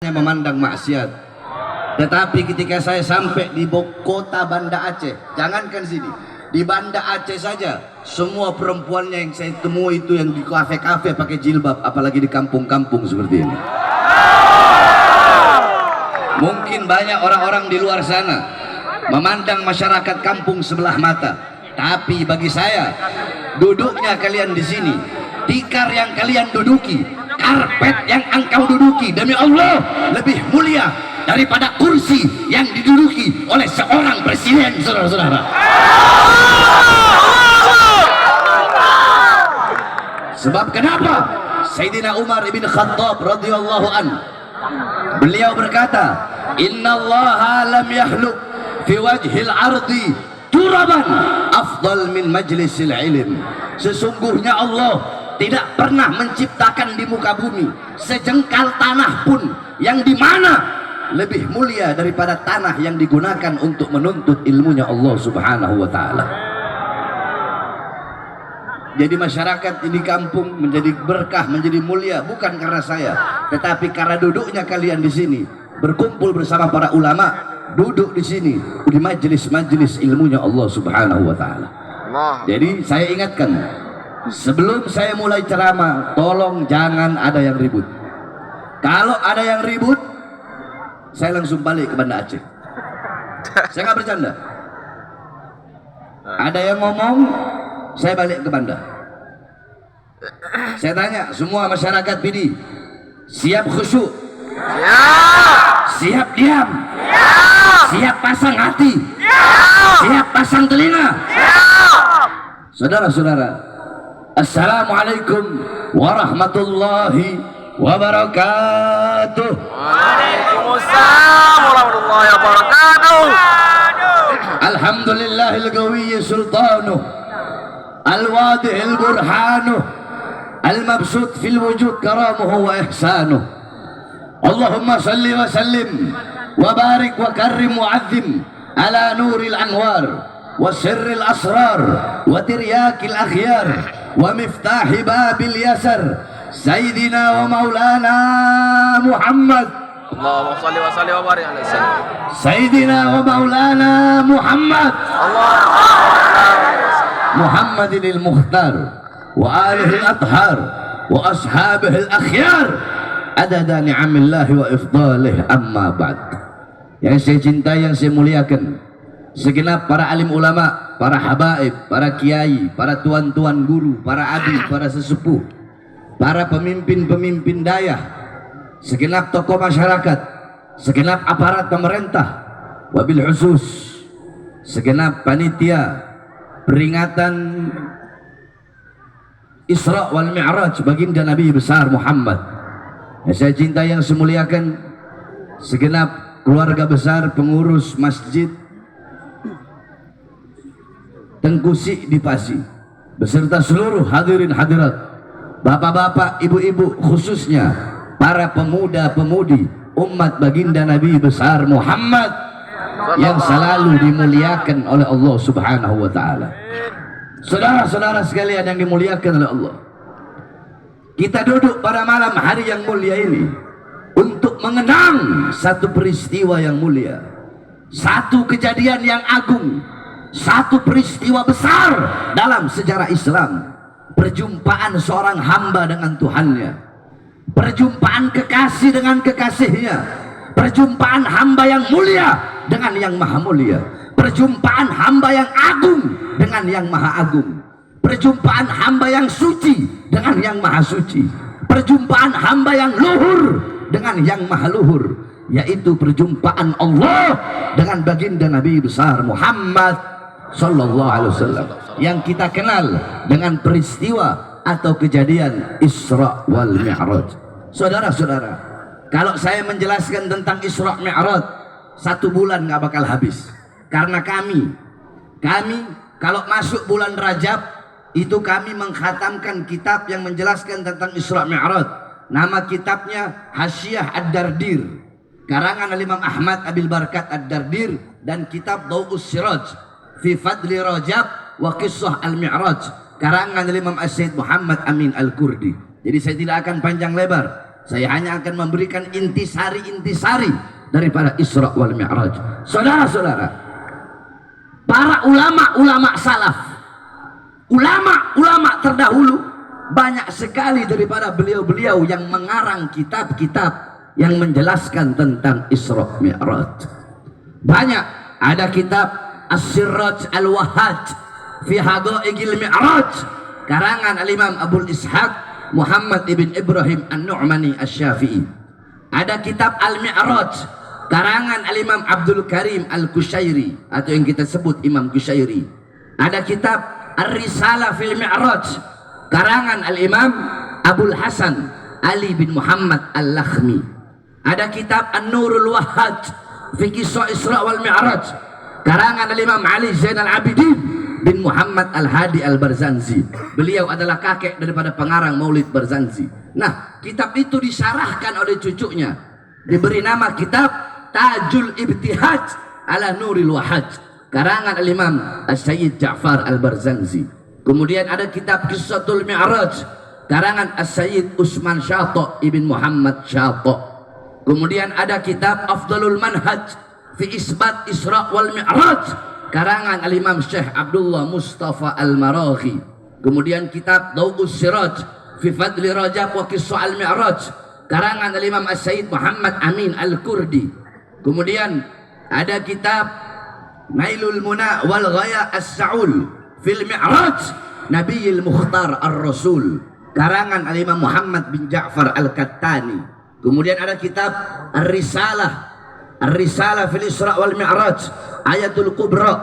tempatnya memandang maksiat. Tetapi ketika saya sampai di kota Banda Aceh, jangankan sini, di Banda Aceh saja, semua perempuannya yang saya temui itu yang di kafe-kafe pakai jilbab, apalagi di kampung-kampung seperti ini. Mungkin banyak orang-orang di luar sana memandang masyarakat kampung sebelah mata, tapi bagi saya, duduknya kalian di sini, tikar yang kalian duduki, karpet yang engkau duduki, demi Allah lebih mulia daripada kursi yang diduduki oleh seorang presiden, saudara-saudara. Sebab kenapa? Sayyidina Umar ibn Khattab radhiyallahu an, beliau berkata, innallaha lam yahluk fi wajhil ardi turaban afdal min majlisil ilm. Sesungguhnya Allah tidak pernah menciptakan di muka bumi sejengkal tanah pun yang dimana lebih mulia daripada tanah yang digunakan untuk menuntut ilmunya Allah subhanahu wa ta'ala. Jadi masyarakat di kampung menjadi berkah, menjadi mulia bukan karena saya, tetapi karena duduknya kalian di sini, berkumpul bersama para ulama, duduk di sini di majelis-majelis ilmunya Allah subhanahu wa ta'ala. Jadi saya ingatkan, sebelum saya mulai ceramah, tolong jangan ada yang ribut. Kalau ada yang ribut, saya langsung balik ke Banda Aceh. Saya nggak bercanda. Ada yang ngomong, saya balik ke Banda. Saya tanya semua masyarakat PD, siap khusyuk? Siap diam? Siap pasang hati? Siap pasang telinga? Saudara-saudara, assalamualaikum warahmatullahi wabarakatuh. Waalaikumsalam warahmatullahi wabarakatuh. Alhamdulillahil qawiyyi sultanuh, al-wadihil burhanuh, al-mabsut fil wujud karamuhu wa ihsanuh. Allahumma salli wa sallim wa barik wa karrim wa azim ala nuril anwar wa sirril asrar wa tiryakil akhyar wa miftahi babil yasar Sayyidina wa maulana Muhammad. Allahumma salli wa sallim wa barik alaihi salam. Sayyidina wa maulana Muhammad. Muhammadinil Mukhtar wa alihi al-athhar wa ashabihi al-akhyar adada ni'amillahi wa ifdalih, amma ba'd. Yang saya cintai, yang saya muliakan, segenap para alim ulama, para habaib, para kiai, para tuan-tuan guru, para abi, para sesepuh, para pemimpin-pemimpin dayah, segenap tokoh masyarakat, segenap aparat pemerintah, wabil khusus segenap panitia peringatan Isra wal Mi'raj baginda Nabi besar Muhammad. Yang saya cintai, yang saya muliakan, segenap keluarga besar pengurus Masjid Tengku di Pasi beserta seluruh hadirin hadirat, bapak-bapak, ibu-ibu, khususnya para pemuda-pemudi umat baginda Nabi besar Muhammad yang selalu dimuliakan oleh Allah subhanahu wa ta'ala. Saudara-saudara sekalian yang dimuliakan oleh Allah, kita duduk pada malam hari yang mulia ini untuk mengenang satu peristiwa yang mulia, satu kejadian yang agung, satu peristiwa besar dalam sejarah Islam. Perjumpaan seorang hamba dengan Tuhannya, perjumpaan kekasih dengan kekasihnya, perjumpaan hamba yang mulia dengan yang maha mulia, perjumpaan hamba yang agung dengan yang maha agung, perjumpaan hamba yang suci dengan yang maha suci, perjumpaan hamba yang luhur dengan yang maha luhur, yaitu perjumpaan Allah dengan baginda Nabi besar Muhammad sallallahu alaihi wasallam yang kita kenal dengan peristiwa atau kejadian Isra wal Mi'raj. Saudara-saudara, kalau saya menjelaskan tentang Isra Mi'raj 1 bulan nggak bakal habis, karena kami kalau masuk bulan Rajab itu kami mengkhatamkan kitab yang menjelaskan tentang Isra Mi'raj. Nama kitabnya Hasyiah Ad-Dardir, karangan Imam Ahmad Abil Barakat Ad-Dardir, dan kitab Dau'us Siraj fi Fadli Rajab wa Qissah Al-Mi'raj, karangan Imam As-Sayyid Muhammad Amin Al-Kurdi. Jadi saya tidak akan panjang lebar, Saya hanya akan memberikan intisari-intisari daripada Isra wal Mi'raj. Saudara-saudara, para ulama-ulama salaf, ulama-ulama terdahulu, banyak sekali daripada beliau-beliau yang mengarang kitab-kitab yang menjelaskan tentang Isra Mi'raj. Banyak, ada kitab As-Sirraj Al-Wahhaj fi Haqa'iqil Mi'raj karangan Al-Imam Abul Ishaq Muhammad ibn Ibrahim An-Nu'mani Asy-Syafi'i. Ada kitab Al-Mi'raj karangan Al-Imam Abdul Karim Al-Kushairi atau yang kita sebut Imam Kushairi. Ada kitab Ar-Risalah fil Mi'raj karangan Al-Imam Abul Hasan Ali bin Muhammad Al-Lakhmi. Ada kitab An-Nurul Wahhaj fi Qissah Isra wal Mi'raj karangan Al-Imam Ali Zainal Abidin bin Muhammad Al-Hadi Al-Barzanji. Beliau adalah kakek daripada pengarang Maulid Barzanji. Nah, kitab itu disyarahkan oleh cucunya, diberi nama kitab Tajul Ibtihaj ala Nuril Wahhaj karangan Al-Imam As-Sayyid Ja'far Al-Barzanji. Kemudian ada kitab Qissatul Mi'raj karangan As-Sayyid Usman Syata ibn Muhammad Syata. Kemudian ada kitab Afdalul Manhaj fi Isbat Isra wal Mi'raj karangan Al-Imam Syekh Abdullah Mustafa Al-Maraghi. Kemudian kitab Daw'us Siraj fi Fadli Rajab wa Qissah Al-Mi'raj karangan Al-Imam As-Sayyid Muhammad Amin Al-Kurdi. Kemudian ada kitab Nailul Muna wal Ghaya As-Sa'ul fil Mi'raj Nabiyil Mukhtar Ar-Rasul karangan Al-Imam Muhammad bin Ja'far Al-Kattani. Kemudian ada kitab Ar-Risalah fil Isra wal Mi'raj Ayatul Kubra,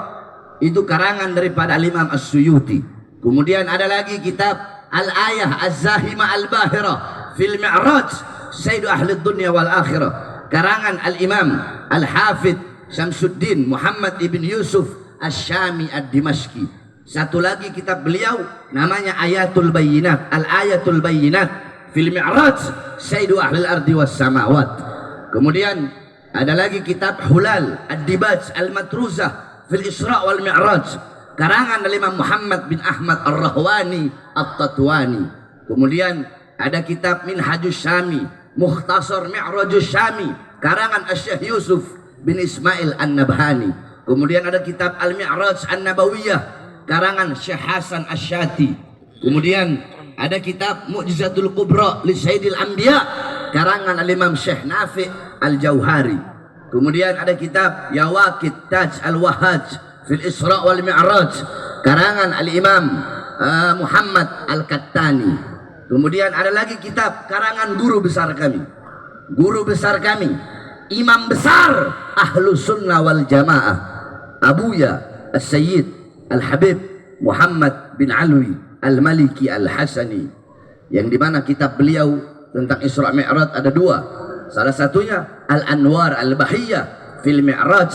itu karangan daripada Al-Imam As-Suyuti. Kemudian ada lagi kitab Al-Ayah Az-Zahimah Al-Bahira fil Mi'raj Sayyidu Ahli Dunya wal Akhirah karangan Al-Imam Al-Hafidh Syamsuddin Muhammad ibn Yusuf Asy-Syami Ad-Dimashqi. Satu lagi kitab beliau namanya Ayatul Bayyinat, Al-Ayatul Bayyinat fil Mi'raj Sayyidu Ahli Ardi was Samawat. Kemudian ada lagi kitab Hulal Ad-Dibaj Al-Matruzah fil Isra wal Mi'raj karangan Al-Imam Muhammad bin Ahmad Ar-Rahwani At-Tatwani. Kemudian ada kitab Minhajus Syami Mukhtasar Mi'rajus Syami karangan Asy-Syaikh Yusuf bin Ismail An-Nabhani. Kemudian ada kitab Al-Mi'raj An-Nabawiyah karangan Syekh Hasan Asy-Syati. Kemudian ada kitab Mu'jizatul Kubra li Sayyidil Anbiya karangan Al-Imam Syekh Nafi' Al-Jauhari. Kemudian ada kitab Yawaqit Taj Al-Wahhaj fil Isra wal Mi'raj karangan Al-Imam Muhammad Al-Kattani. Kemudian ada lagi kitab karangan guru besar kami, imam besar Ahlus Sunnah wal Jamaah, Abuya As-Sayyid Al-Habib Muhammad bin Alwi Al-Maliki Al-Hasani, yang dimana kitab beliau tentang Isra Mi'raj ada dua. Salah satunya Al-Anwar Al-Bahiyah fil Mi'raj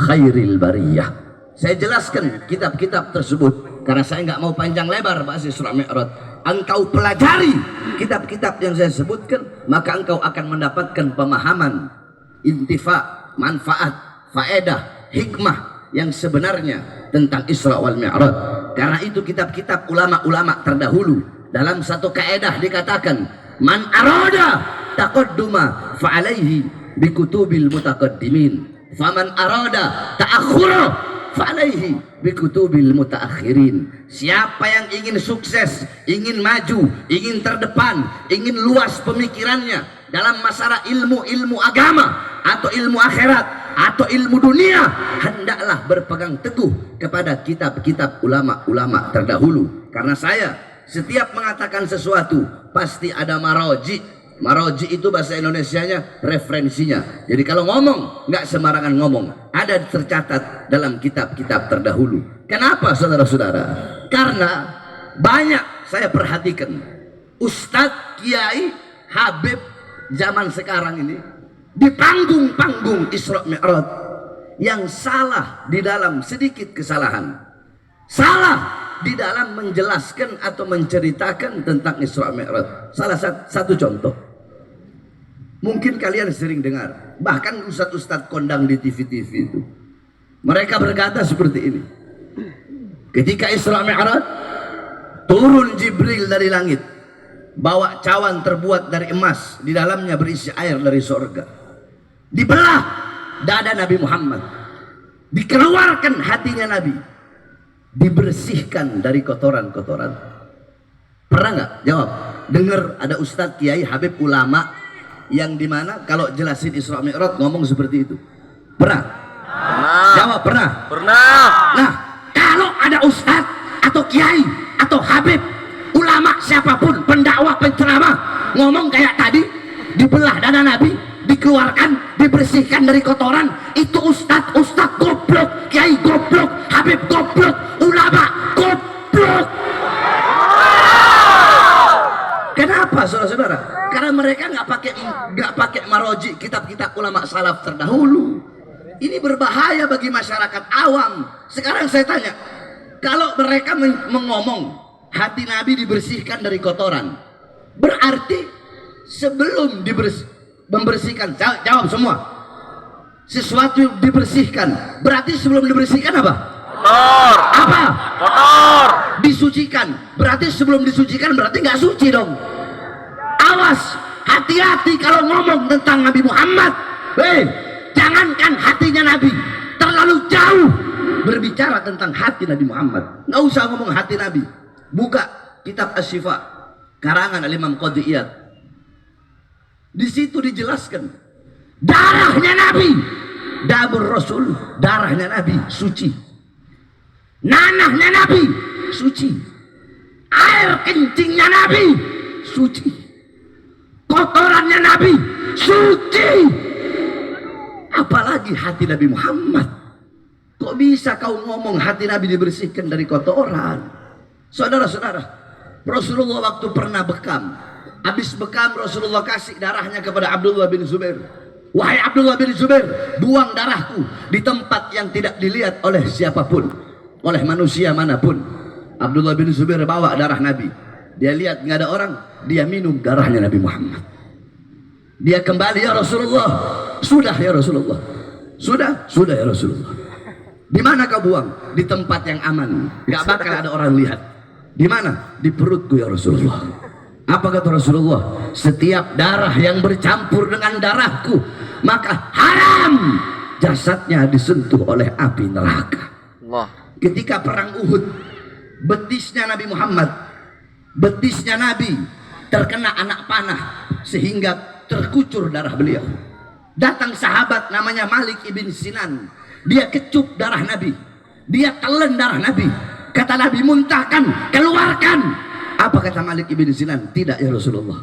Khairil Bariyah. Saya jelaskan kitab-kitab tersebut karena saya nggak mau panjang lebar bahas Isra Mi'raj. Engkau pelajari kitab-kitab yang saya sebutkan, maka engkau akan mendapatkan pemahaman, intifa, manfaat, faedah, hikmah yang sebenarnya tentang Isra wal Mi'raj. Karena itu kitab-kitab ulama-ulama terdahulu dalam satu kaedah dikatakan, man arada taqadduma fa'alaihi bikutubil mutaqaddimin, faman arada ta'akhura fa'alaihi bikutubil mutaakhirin. Siapa yang ingin sukses, ingin maju, ingin terdepan, ingin luas pemikirannya dalam masalah ilmu agama atau ilmu akhirat atau ilmu dunia, hendaklah berpegang teguh kepada kitab-kitab ulama-ulama terdahulu. Karena saya setiap mengatakan sesuatu pasti ada maroji. Maroji itu bahasa Indonesianya referensinya. Jadi kalau ngomong nggak sembarangan ngomong, ada tercatat dalam kitab-kitab terdahulu. Kenapa saudara-saudara? Karena banyak saya perhatikan Ustadz, Kiai, Habib zaman sekarang ini di panggung-panggung Isra Mi'raj yang salah di dalam sedikit kesalahan, salah di dalam menjelaskan atau menceritakan tentang Isra Mi'raj. Salah satu contoh, mungkin kalian sering dengar, bahkan ustadz-ustadz kondang di TV-TV itu, mereka berkata seperti ini: ketika Isra Mi'raj turun Jibril dari langit, bawa cawan terbuat dari emas, di dalamnya berisi air dari sorga. Dibelah dada Nabi Muhammad, dikeluarkan hatinya Nabi, dibersihkan dari kotoran-kotoran. Pernah nggak? Jawab. Dengar ada Ustadz, Kiai, Habib, ulama yang dimana kalau jelasin Isra Mi'raj ngomong seperti itu? Pernah? Pernah. Jawab, pernah? Pernah. Nah, kalau ada Ustadz atau Kiai atau Habib, ulama siapapun, pendakwah, penceramah ngomong kayak tadi, dibelah dada Nabi, dikeluarkan, dibersihkan dari kotoran, itu Ustadz goblok, Kiai goblok, Habib goblok, ulama goblok. Kenapa, saudara-saudara? Karena mereka nggak pakai maroji, kitab-kitab ulama salaf terdahulu. Ini berbahaya bagi masyarakat awam. Sekarang saya tanya, kalau mereka mengomong hati Nabi dibersihkan dari kotoran, berarti sebelum membersihkan, jawab semua. Sesuatu dibersihkan, berarti sebelum dibersihkan apa? Kotor. Apa? Kotor. Disucikan, berarti sebelum disucikan berarti nggak suci dong. Awas, hati-hati kalau ngomong tentang Nabi Muhammad. Jangankan hatinya Nabi, terlalu jauh berbicara tentang hati Nabi Muhammad. Nggak usah ngomong hati Nabi. Buka kitab Asy-Syifa karangan Imam Qadhi Iyad. Di situ dijelaskan darahnya Nabi, Dabur Rasul, darahnya Nabi suci. Nanahnya Nabi suci, air kencingnya Nabi suci, kotorannya Nabi suci. Apalagi hati Nabi Muhammad. Kok bisa kau ngomong hati Nabi dibersihkan dari kotoran? Saudara-saudara, Rasulullah waktu pernah bekam, habis bekam Rasulullah kasih darahnya kepada Abdullah bin Zubair. Wahai Abdullah bin Zubair, buang darahku di tempat yang tidak dilihat oleh siapapun, oleh manusia manapun. Abdullah bin Zubair bawa darah Nabi. Dia lihat nggak ada orang, dia minum darahnya Nabi Muhammad. Dia kembali, ya Rasulullah. Sudah ya Rasulullah. Sudah ya Rasulullah. Di mana kau buang? Di tempat yang aman, nggak bakal ada orang lihat. Di mana? Di perutku ya Rasulullah. Apa kata Rasulullah? Setiap darah yang bercampur dengan darahku, maka haram jasadnya disentuh oleh api neraka. Allah. Ketika perang Uhud, betisnya Nabi Muhammad, betisnya Nabi terkena anak panah sehingga terkucur darah beliau. Datang sahabat namanya Malik ibn Sinan, dia kecup darah Nabi, dia telan darah Nabi. Kata Nabi, muntahkan, keluarkan. Apa kata Malik ibn Sinan? Tidak ya Rasulullah,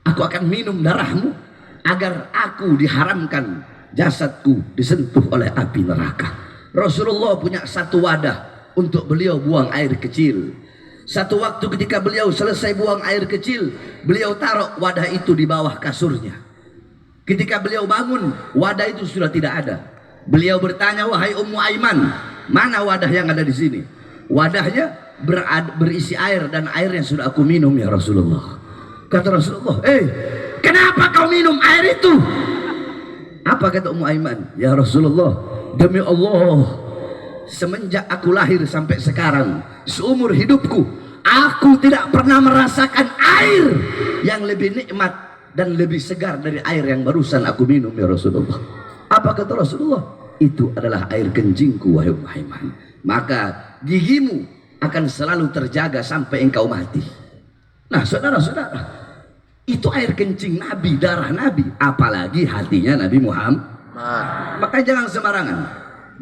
aku akan minum darahmu agar aku diharamkan jasadku disentuh oleh api neraka. Rasulullah punya satu wadah untuk beliau buang air kecil. Satu waktu ketika beliau selesai buang air kecil, beliau taruh wadah itu di bawah kasurnya. Ketika beliau bangun, wadah itu sudah tidak ada. Beliau bertanya, wahai Ummu Aiman, mana wadah yang ada di sini? Wadahnya berisi air dan airnya sudah aku minum ya Rasulullah. Kata Rasulullah, kenapa kau minum air itu? Apa kata Ummu Aiman? Ya Rasulullah, demi Allah, semenjak aku lahir sampai sekarang, seumur hidupku, aku tidak pernah merasakan air yang lebih nikmat dan lebih segar dari air yang barusan aku minum ya Rasulullah. Apa kata Rasulullah? Itu adalah air kencingku wahai Ummu Aiman. Maka gigimu akan selalu terjaga sampai engkau mati. Nah saudara-saudara, itu air kencing Nabi, darah Nabi, apalagi hatinya Nabi Muhammad. Makanya jangan sembarangan.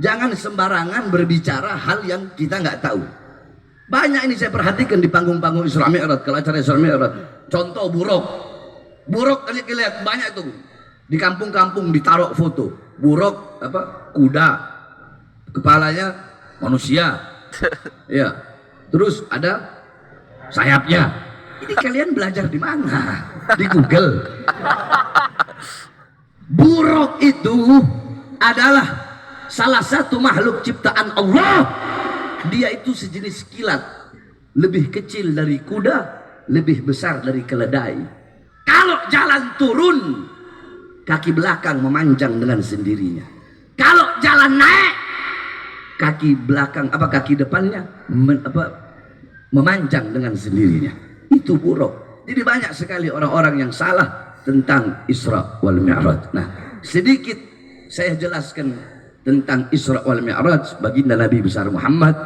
Jangan sembarangan berbicara hal yang kita nggak tahu. Banyak ini saya perhatikan di panggung-panggung Isra Mi'raj, kalau acara Isra Mi'raj. Contoh buruk. Buruk kalian lihat banyak itu. Di kampung-kampung ditaruh foto. Buruk apa? Kuda. Kepalanya manusia. Ya. Terus ada sayapnya. Ini kalian belajar di mana? Di Google. Buruk itu adalah salah satu makhluk ciptaan Allah. Dia itu sejenis kilat, lebih kecil dari kuda, lebih besar dari keledai. Kalau jalan turun, kaki belakang memanjang dengan sendirinya. Kalau jalan naik, kaki belakang kaki depannya memanjang dengan sendirinya. Itu buruk. Jadi banyak sekali orang-orang yang salah tentang Isra wal Mi'raj. Nah, sedikit saya jelaskan tentang Isra wal Mi'raj baginda Nabi besar Muhammad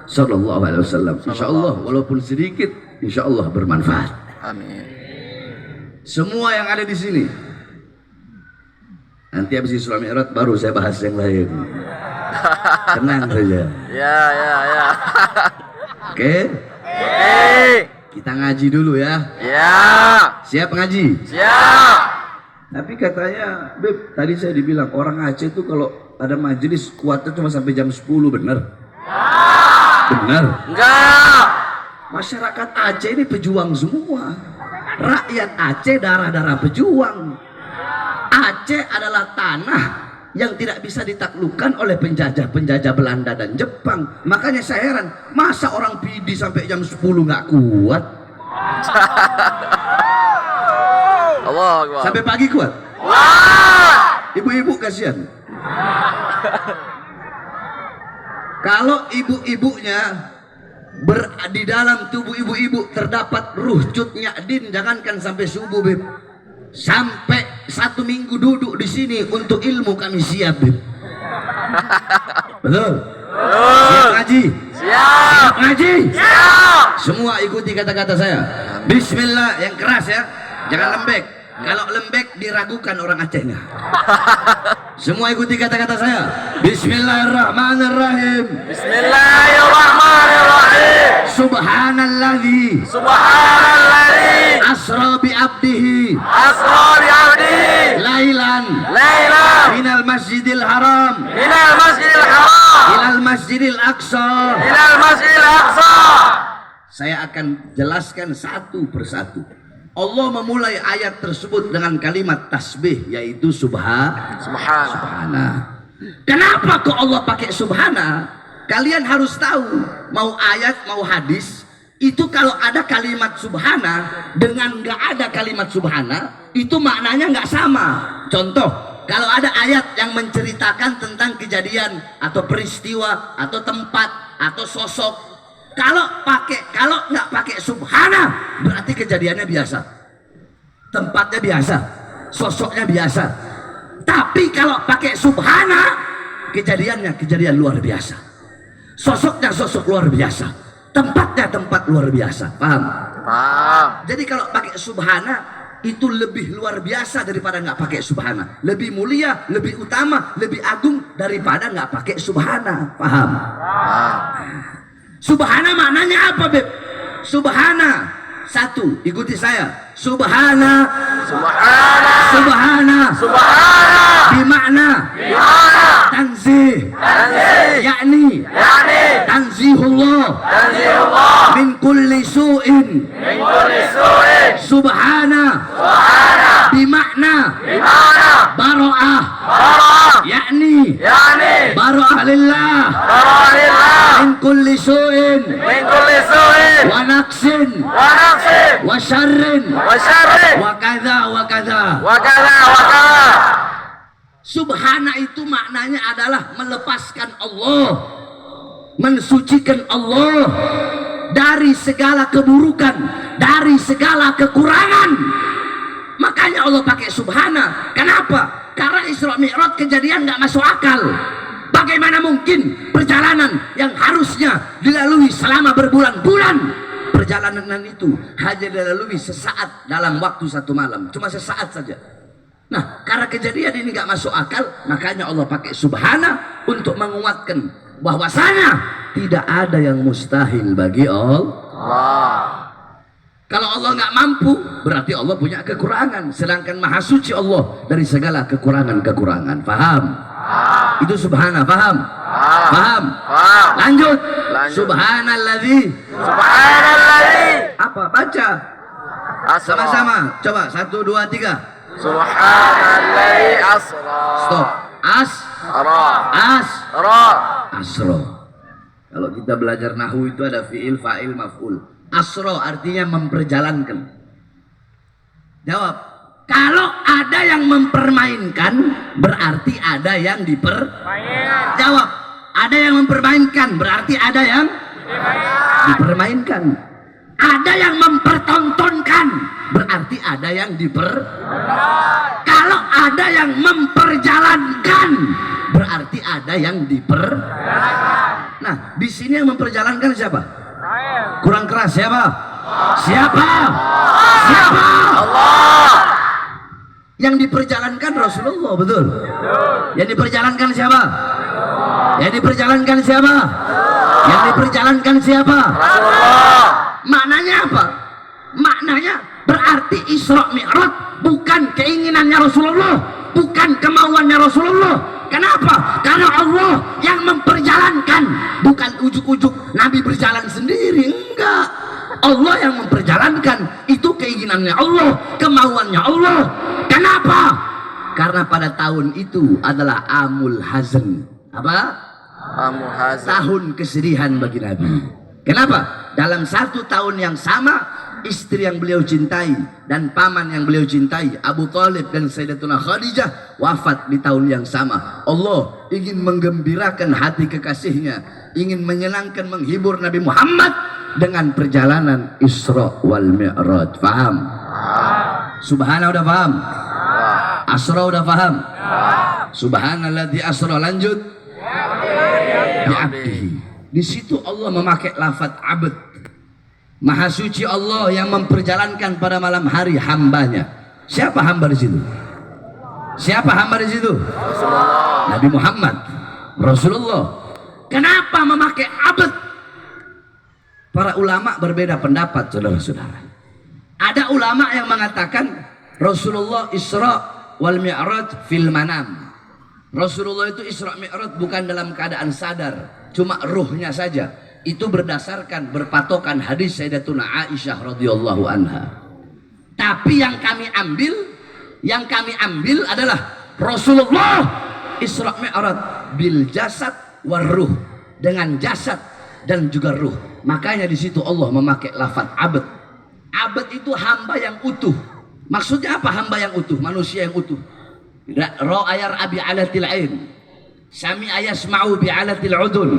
sallallahu alaihi wasallam. Insyaallah walaupun sedikit, insyaallah bermanfaat. Amin. Semua yang ada di sini. Nanti habis Isra Mi'raj baru saya bahas yang lain. Tenang saja. Ya, ya, ya. Oke? Oke. Kita ngaji dulu ya. Ya. Siap ngaji? Siap. Tapi katanya, Beb, tadi saya dibilang orang Aceh itu kalau ada majelis kuatnya cuma sampai jam 10, benar? Benar? Enggak. Masyarakat Aceh ini pejuang semua. Rakyat Aceh darah-darah pejuang. Aceh adalah tanah yang tidak bisa ditaklukkan oleh penjajah Belanda dan Jepang. Makanya saya heran, masa orang PD sampai jam 10 nggak kuat? Allah Akbar. Sampai pagi kuat? Wah. Ibu-ibu kasihan. Kalau ibu-ibunya di dalam tubuh ibu-ibu terdapat ruh cutnya din, jangankan sampai subuh, Beb. Sampai 1 minggu duduk di sini untuk ilmu kami siap, Beb. Betul? Siap ngaji? Siap ngaji? Siap. Semua ikuti kata-kata saya. Bismillah, yang keras ya. Jangan lembek. Kalau lembek diragukan orang Acehnya. Semua ikuti kata-kata saya. Bismillahirrahmanirrahim. Bismillahirrahmanirrahim. Subhanalladzi Subhanalladzi asra bi abdihi asra bi 'abdihi lailan lailan minal masjidil haram minal masjidil haram ilal masjidil aqsa. ilal masjidil aqsa. Saya akan jelaskan satu persatu. Allah memulai ayat tersebut dengan kalimat tasbih, yaitu subhana. Kenapa kok Allah pakai subhana? Kalian harus tahu, mau ayat mau hadis, itu kalau ada kalimat subhana dengan nggak ada kalimat subhana, itu maknanya nggak sama. Contoh, kalau ada ayat yang menceritakan tentang kejadian atau peristiwa atau tempat atau sosok, kalau nggak pakai subhana, berarti kejadiannya biasa, tempatnya biasa, sosoknya biasa. Tapi kalau pakai subhana, kejadiannya kejadian luar biasa, sosoknya sosok luar biasa, tempatnya tempat luar biasa. Paham? Paham. Jadi kalau pakai subhana itu lebih luar biasa daripada nggak pakai subhana, lebih mulia, lebih utama, lebih agung daripada nggak pakai subhana. Paham? Paham. Subhana maknanya apa, Beb? Subhana, satu, ikuti saya. Subhana, Subhana. subhana, Subhana. bimakna Bimana. tanzih, Tanzih. yakni Yani. tanzihullah Tanzihullah. min kulli su'in. Min kulli su'in. Subhana, Subhana. bimakna Bimana. baro'ah, Barah. yakni Yani. baro'ah lillah Barahillah. min kulli su'in Min kulli su'in. wa naqsin Wa nafsin. wa syarrin Wa syarrin. wa kadza wa kadza. Wa kadha wa kadha. Subhana itu maknanya adalah melepaskan Allah, mensucikan Allah dari segala keburukan, dari segala kekurangan. Makanya Allah pakai subhana. Kenapa? Karena Isra Mi'raj kejadian nggak masuk akal. Bagaimana mungkin perjalanan yang harusnya dilalui selama berbulan-bulan, perjalanan itu hanya dilalui sesaat dalam waktu 1 malam, cuma sesaat saja. Nah, karena kejadian ini nggak masuk akal, makanya Allah pakai subhana untuk menguatkan bahwasanya tidak ada yang mustahil bagi Allah. Kalau Allah nggak mampu, berarti Allah punya kekurangan. Sedangkan maha suci Allah dari segala kekurangan-kekurangan. Paham? Itu subhana, paham? Paham? Paham. Lanjut. Lanjut. Subhanalladzi. Subhanalladzi. Apa? Baca. Asra. Sama-sama. Coba 1, 2, 3. Subhanalladzi asra. Stop. Ra. Asro. Kalau kita belajar nahwu itu ada fiil, fa'il, maf'ul. Asro artinya memperjalankan. Jawab. Kalau ada yang mempermainkan, berarti ada yang Jawab. Ada yang mempermainkan, berarti ada yang dipermainkan. Ada yang mempertontonkan, berarti ada yang Kalau ada yang memperjalankan, berarti ada yang Nah, di sini yang memperjalankan siapa? Kurang keras siapa? Siapa? Allah. Yang diperjalankan Rasulullah, betul? Yang diperjalankan siapa? Yang diperjalankan siapa? Yang diperjalankan siapa? Rasulullah. Maknanya apa? Maknanya berarti Isra Mi'raj bukan keinginannya Rasulullah, bukan kemauannya Rasulullah. Kenapa? Karena Allah yang memperjalankan, bukan ujuk-ujuk Nabi berjalan sendiri, enggak. Allah yang memperjalankan, itu keinginannya Allah, kemauannya Allah. Kenapa? Karena pada tahun itu adalah Amul Hazn. Apa? Amul Hazn. Tahun kesedihan bagi Nabi. Kenapa? Dalam satu tahun yang sama, istri yang beliau cintai dan paman yang beliau cintai, Abu Thalib dan Sayyidatuna Khadijah, wafat di tahun yang sama. Allah ingin menggembirakan hati kekasihnya, ingin menyenangkan, menghibur Nabi Muhammad dengan perjalanan Isra wal Mi'raj. Faham? Subhana udah paham? Asra udah paham? Subhanalladzi asra, lanjut. Bi'abdihi. Di situ Allah memakai lafaz abd. Maha suci Allah yang memperjalankan pada malam hari hambanya. Siapa hamba di situ? Siapa hamba di situ? Rasulullah. Nabi Muhammad, Rasulullah. Kenapa memakai abd? Para ulama berbeda pendapat, saudara-saudara. Ada ulama yang mengatakan Rasulullah Isra wal Mi'raj fil manam. Rasulullah itu Isra Mi'raj bukan dalam keadaan sadar, cuma ruhnya saja. Itu berdasarkan berpatokan hadis Sayyidatuna Aisyah radhiyallahu anha. Tapi yang kami ambil adalah Rasulullah Isra Mi'raj bil jasad war ruh, dengan jasad dan juga ruh. Makanya di situ Allah memakai lafaz abd. Abd itu hamba yang utuh. Maksudnya apa hamba yang utuh? Manusia yang utuh. Ra'ayar abi alatil ain, sami ayasma'u bi alatil udun,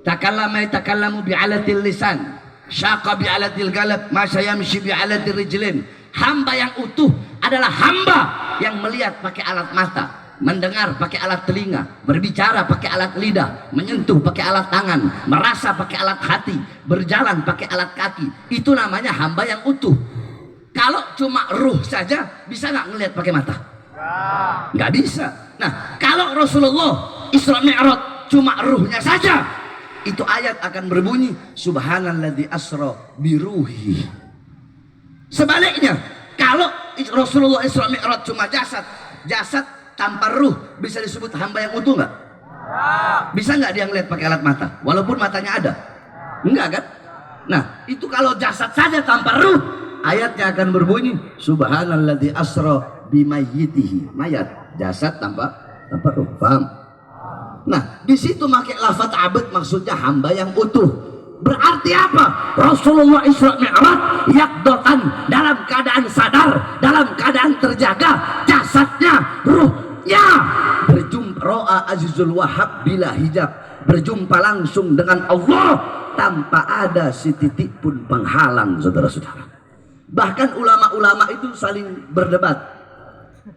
takallama yatakallamu bi alatil lisan, syaqa bi alatil galab, masya yamshi bi alatil rijlin. Hamba yang utuh adalah hamba yang melihat pakai alat mata, mendengar pakai alat telinga, berbicara pakai alat lidah, menyentuh pakai alat tangan, merasa pakai alat hati, berjalan pakai alat kaki. Itu namanya hamba yang utuh. Kalau cuma ruh saja, bisa nggak ngelihat pakai mata? Nggak bisa. Nah, kalau Rasulullah Isra Mi'raj cuma ruhnya saja, itu ayat akan berbunyi Subhanalladzi asra biruhi. Sebaliknya, kalau Rasulullah Isra Mi'raj cuma jasad tanpa ruh, bisa disebut hamba yang utuh nggak? Bisa nggak dia ngeliat pakai alat mata walaupun matanya ada? Enggak kan? Nah, itu kalau jasad saja tanpa ruh, ayatnya akan berbunyi Subhanalladzi asra bimayyitihi, mayat, jasad tanpa ruh. Paham? Nah, di situ pakai lafaz abd, maksudnya hamba yang utuh. Berarti apa? Rasulullah Isra Mi'raj yaqdatan, dalam keadaan sadar, dalam keadaan terjaga, jasadnya, ruhnya berjumpa. Ro'a Azizul Wahab bila hijab, berjumpa langsung dengan Allah tanpa ada setitik pun penghalang, saudara-saudara. Bahkan ulama-ulama itu saling berdebat.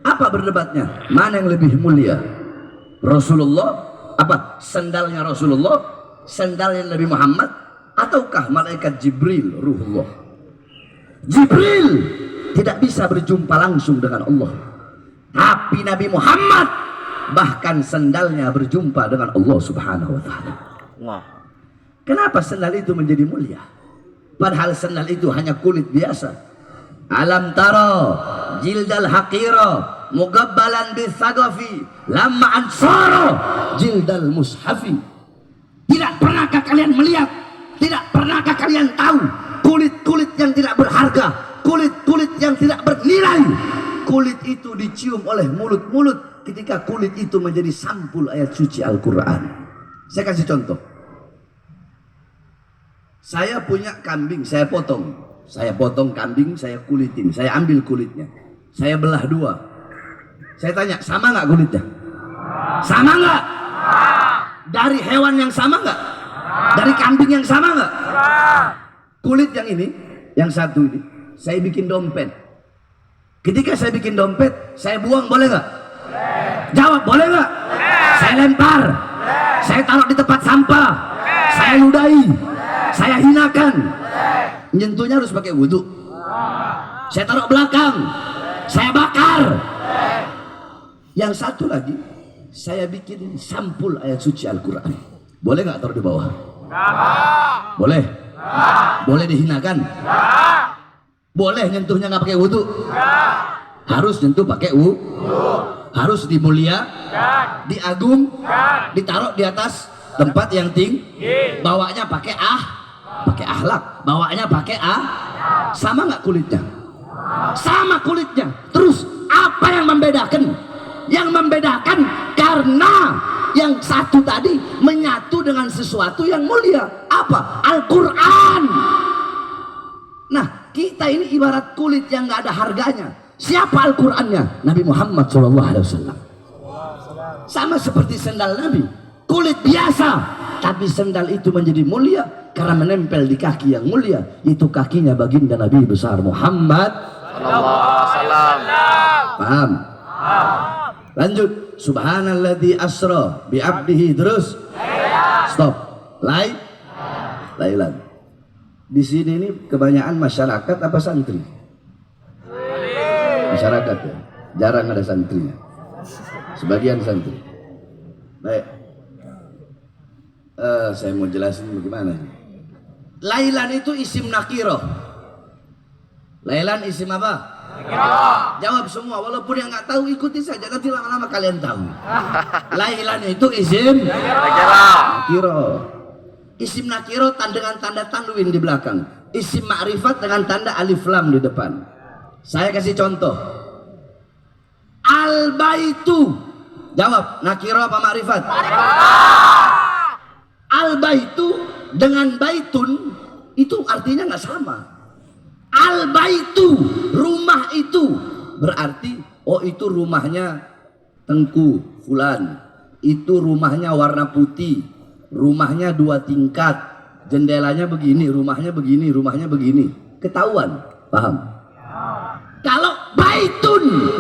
Apa berdebatnya? Mana yang lebih mulia? Rasulullah, apa sendalnya Rasulullah, sendalnya Nabi Muhammad, ataukah malaikat Jibril, ruhullah? Jibril tidak bisa berjumpa langsung dengan Allah, tapi Nabi Muhammad bahkan sendalnya berjumpa dengan Allah Subhanahu wa ta'ala. Kenapa sendal itu menjadi mulia? Padahal sendal itu hanya kulit biasa. Alam taro jildal haqira mugabbalan bisagafi lamma ansara jildal mushafi. Tidak pernahkah kalian melihat, tidak pernahkah kalian tahu kulit-kulit yang tidak berharga, kulit-kulit yang tidak bernilai, kulit itu dicium oleh mulut-mulut ketika kulit itu menjadi sampul ayat suci Al-Quran. Saya kasih contoh. Saya punya kambing, saya potong kambing, saya kulitin, saya ambil kulitnya, saya belah dua. Saya tanya, sama nggak kulitnya? Sama nggak? Dari hewan yang sama nggak? Dari kambing yang sama nggak? Kulit yang ini, yang satu ini, saya bikin dompet. Ketika saya bikin dompet, saya buang boleh nggak? Jawab, boleh nggak? Saya lempar, saya taruh di tempat sampah, saya ludahi, saya hinakan. Nyentuhnya harus pakai wudhu. Saya taruh belakang, saya bakar. Yang satu lagi, saya bikin sampul ayat suci Al-Quran. Boleh nggak taruh di bawah? Boleh. Boleh dihinakan? Boleh nyentuhnya nggak pakai wudhu? Harus nyentuh pakai wudhu. Harus dimulia, diagung, ditaruh di atas tempat yang tinggi. Bawanya pakai pakai akhlak. Bawanya pakai sama nggak kulitnya? Sama kulitnya. Terus apa yang membedakan? Yang membedakan karena yang satu tadi menyatu dengan sesuatu yang mulia. Apa? Al-Quran. Nah, kita ini ibarat kulit yang nggak ada harganya. Siapa Al-Qurannya? Nabi Muhammad SAW. Sama seperti sendal Nabi, kulit biasa, tapi sendal itu menjadi mulia karena menempel di kaki yang mulia, itu kakinya baginda Nabi besar Muhammad SAW. Paham? Lanjut. Subhanalladzi asra bi abdihi, terus stop. Lailan. Di sini ini kebanyakan masyarakat apa santri? Masyarakat ya. Jarang ada santrinya. Sebagian santri. Baik. Saya mau jelasin bagaimana. Lailan itu isim nakiroh. Lailan isim apa? Jawab semua, walaupun yang nggak tahu ikuti saja, nanti lama-lama kalian tahu. Lailan itu isim nakiro. Isim nakiro dengan tanda tanwin di belakang. Isim ma'rifat dengan tanda alif lam di depan. Saya kasih contoh. Al baitu. Jawab, nakiro apa ma'rifat? Al baitu dengan baitun itu artinya nggak sama. Al baitu, rumah itu, berarti oh itu rumahnya Tengku Fulan, itu rumahnya warna putih, rumahnya 2 tingkat, jendelanya begini, rumahnya begini, rumahnya begini, ketahuan. Paham? Kalau baitun,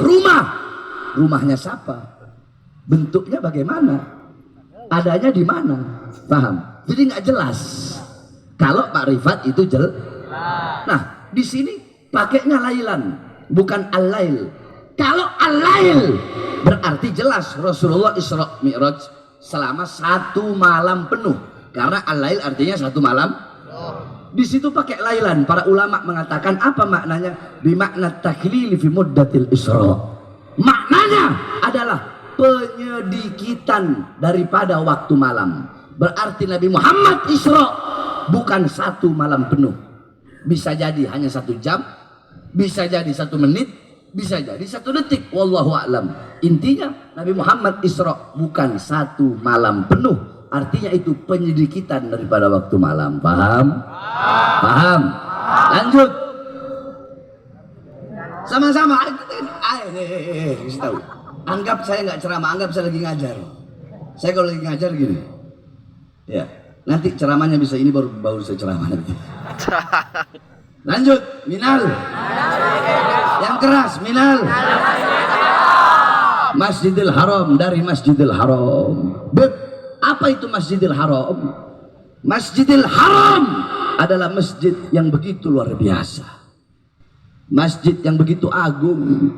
rumahnya siapa, bentuknya bagaimana, adanya di mana, paham? Jadi nggak jelas. Kalau makrifat itu jelas. Nah, di sini pakainya lailan, bukan al-lail. Kalau al-lail berarti jelas Rasulullah Isra Mi'raj selama 1 malam penuh. Karena al-lail artinya 1 malam. Di situ pakai lailan. Para ulama mengatakan apa maknanya? Bimakna taklili fi muddatil Isra. Maknanya adalah penyedikitan daripada waktu malam. Berarti Nabi Muhammad Isra bukan 1 malam penuh. Bisa jadi hanya 1 jam, bisa jadi 1 menit, bisa jadi 1 detik. Wallahu a'lam. Intinya Nabi Muhammad Isra bukan 1 malam penuh. Artinya itu penyedikitan daripada waktu malam. Paham? Paham? Lanjut. Sama-sama. Kasih tahu. Anggap saya nggak ceramah, anggap saya lagi ngajar. Saya kalau lagi ngajar gini. Ya. Nanti ceramahnya bisa ini baru saya ceramah nanti. Lanjut, minal. Yang keras, minal. Masjidil Haram, dari Masjidil Haram. Apa itu Masjidil Haram? Masjidil Haram adalah masjid yang begitu luar biasa. Masjid yang begitu agung.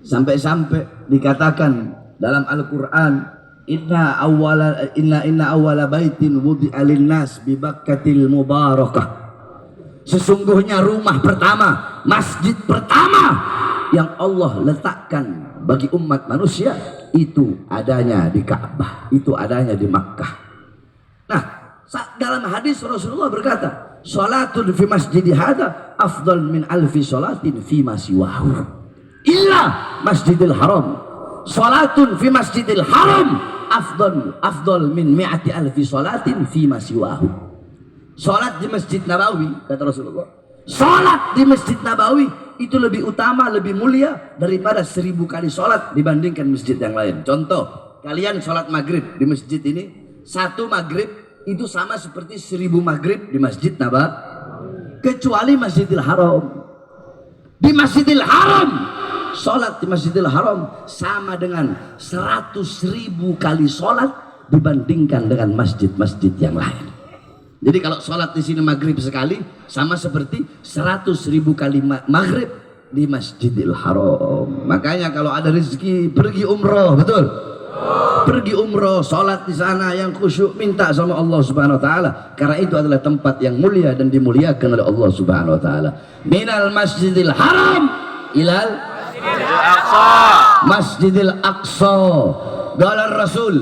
Sampai-sampai dikatakan dalam Al-Quran, Inna awwala baitin wudi'a linnas bi Bakkatil mubarakah. Sesungguhnya rumah pertama, masjid pertama yang Allah letakkan bagi umat manusia itu adanya di Ka'bah, itu adanya di Makkah. Nah, dalam hadis Rasulullah berkata, "Salatun fi masjidi hada afdal min alfi salatin fi ma siwahu illa Masjidil Haram. Salatun fi Masjidil Haram afdal min mi'ati alfi salatin fi ma siwahu." Salat di Masjid Nabawi, kata Rasulullah, salat di Masjid Nabawi itu lebih utama, lebih mulia daripada 1000 kali salat dibandingkan masjid yang lain. Contoh, kalian salat maghrib di masjid ini, 1 maghrib itu sama seperti 1000 maghrib di Masjid Nabawi. kecuali Masjidil Haram. Di Masjidil Haram, sholat di Masjidil Haram sama dengan 100.000 kali sholat dibandingkan dengan masjid-masjid yang lain. Jadi kalau sholat di sini maghrib sekali sama seperti 100.000 kali maghrib di Masjidil Haram. Makanya kalau ada rezeki pergi umroh, betul? Pergi umroh, sholat di sana yang khusyuk, minta sama Allah Subhanahu Wa Taala. Karena itu adalah tempat yang mulia dan dimuliakan oleh Allah Subhanahu Wa Taala. Minal Masjidil Haram ilal Masjidil Aqsa. Masjidil Aqsa. Qala Rasul,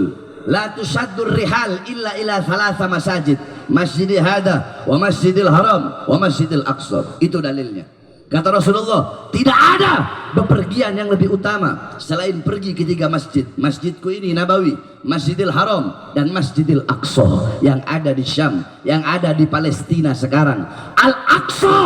la tusaddur rihal illa ila thalatha masajid. Masjidil Hada wa Masjidil Haram wa Masjidil Aqsa. Itu dalilnya. Kata Rasulullah, tidak ada bepergian yang lebih utama selain pergi ke 3 masjid. Masjidku ini Nabawi, Masjidil Haram, dan Masjidil Aqsa yang ada di Syam, yang ada di Palestina sekarang. Al-Aqsa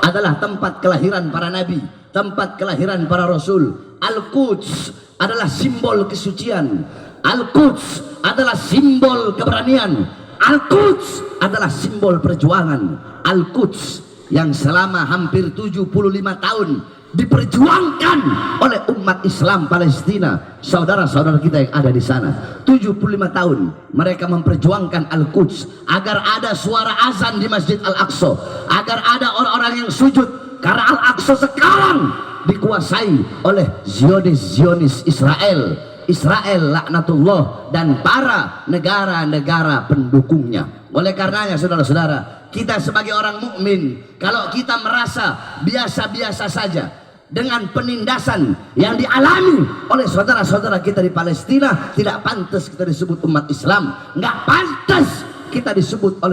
adalah tempat kelahiran para nabi, tempat kelahiran para rasul. Al-Quds adalah simbol kesucian. Al-Quds adalah simbol keberanian. Al-Quds adalah simbol perjuangan. Al-Quds yang selama hampir 75 tahun diperjuangkan oleh umat Islam Palestina, saudara-saudara kita yang ada di sana. 75 tahun mereka memperjuangkan Al-Quds agar ada suara azan di Masjid Al-Aqsa, agar ada orang-orang yang sujud, karena Al-Aqsa sekarang dikuasai oleh Zionis Israel laknatullah dan para negara-negara pendukungnya. Oleh karenanya saudara-saudara, kita sebagai orang mukmin, kalau kita merasa biasa-biasa saja dengan penindasan yang dialami oleh saudara-saudara kita di Palestina, tidak pantas kita disebut umat Islam, nggak pantas kita disebut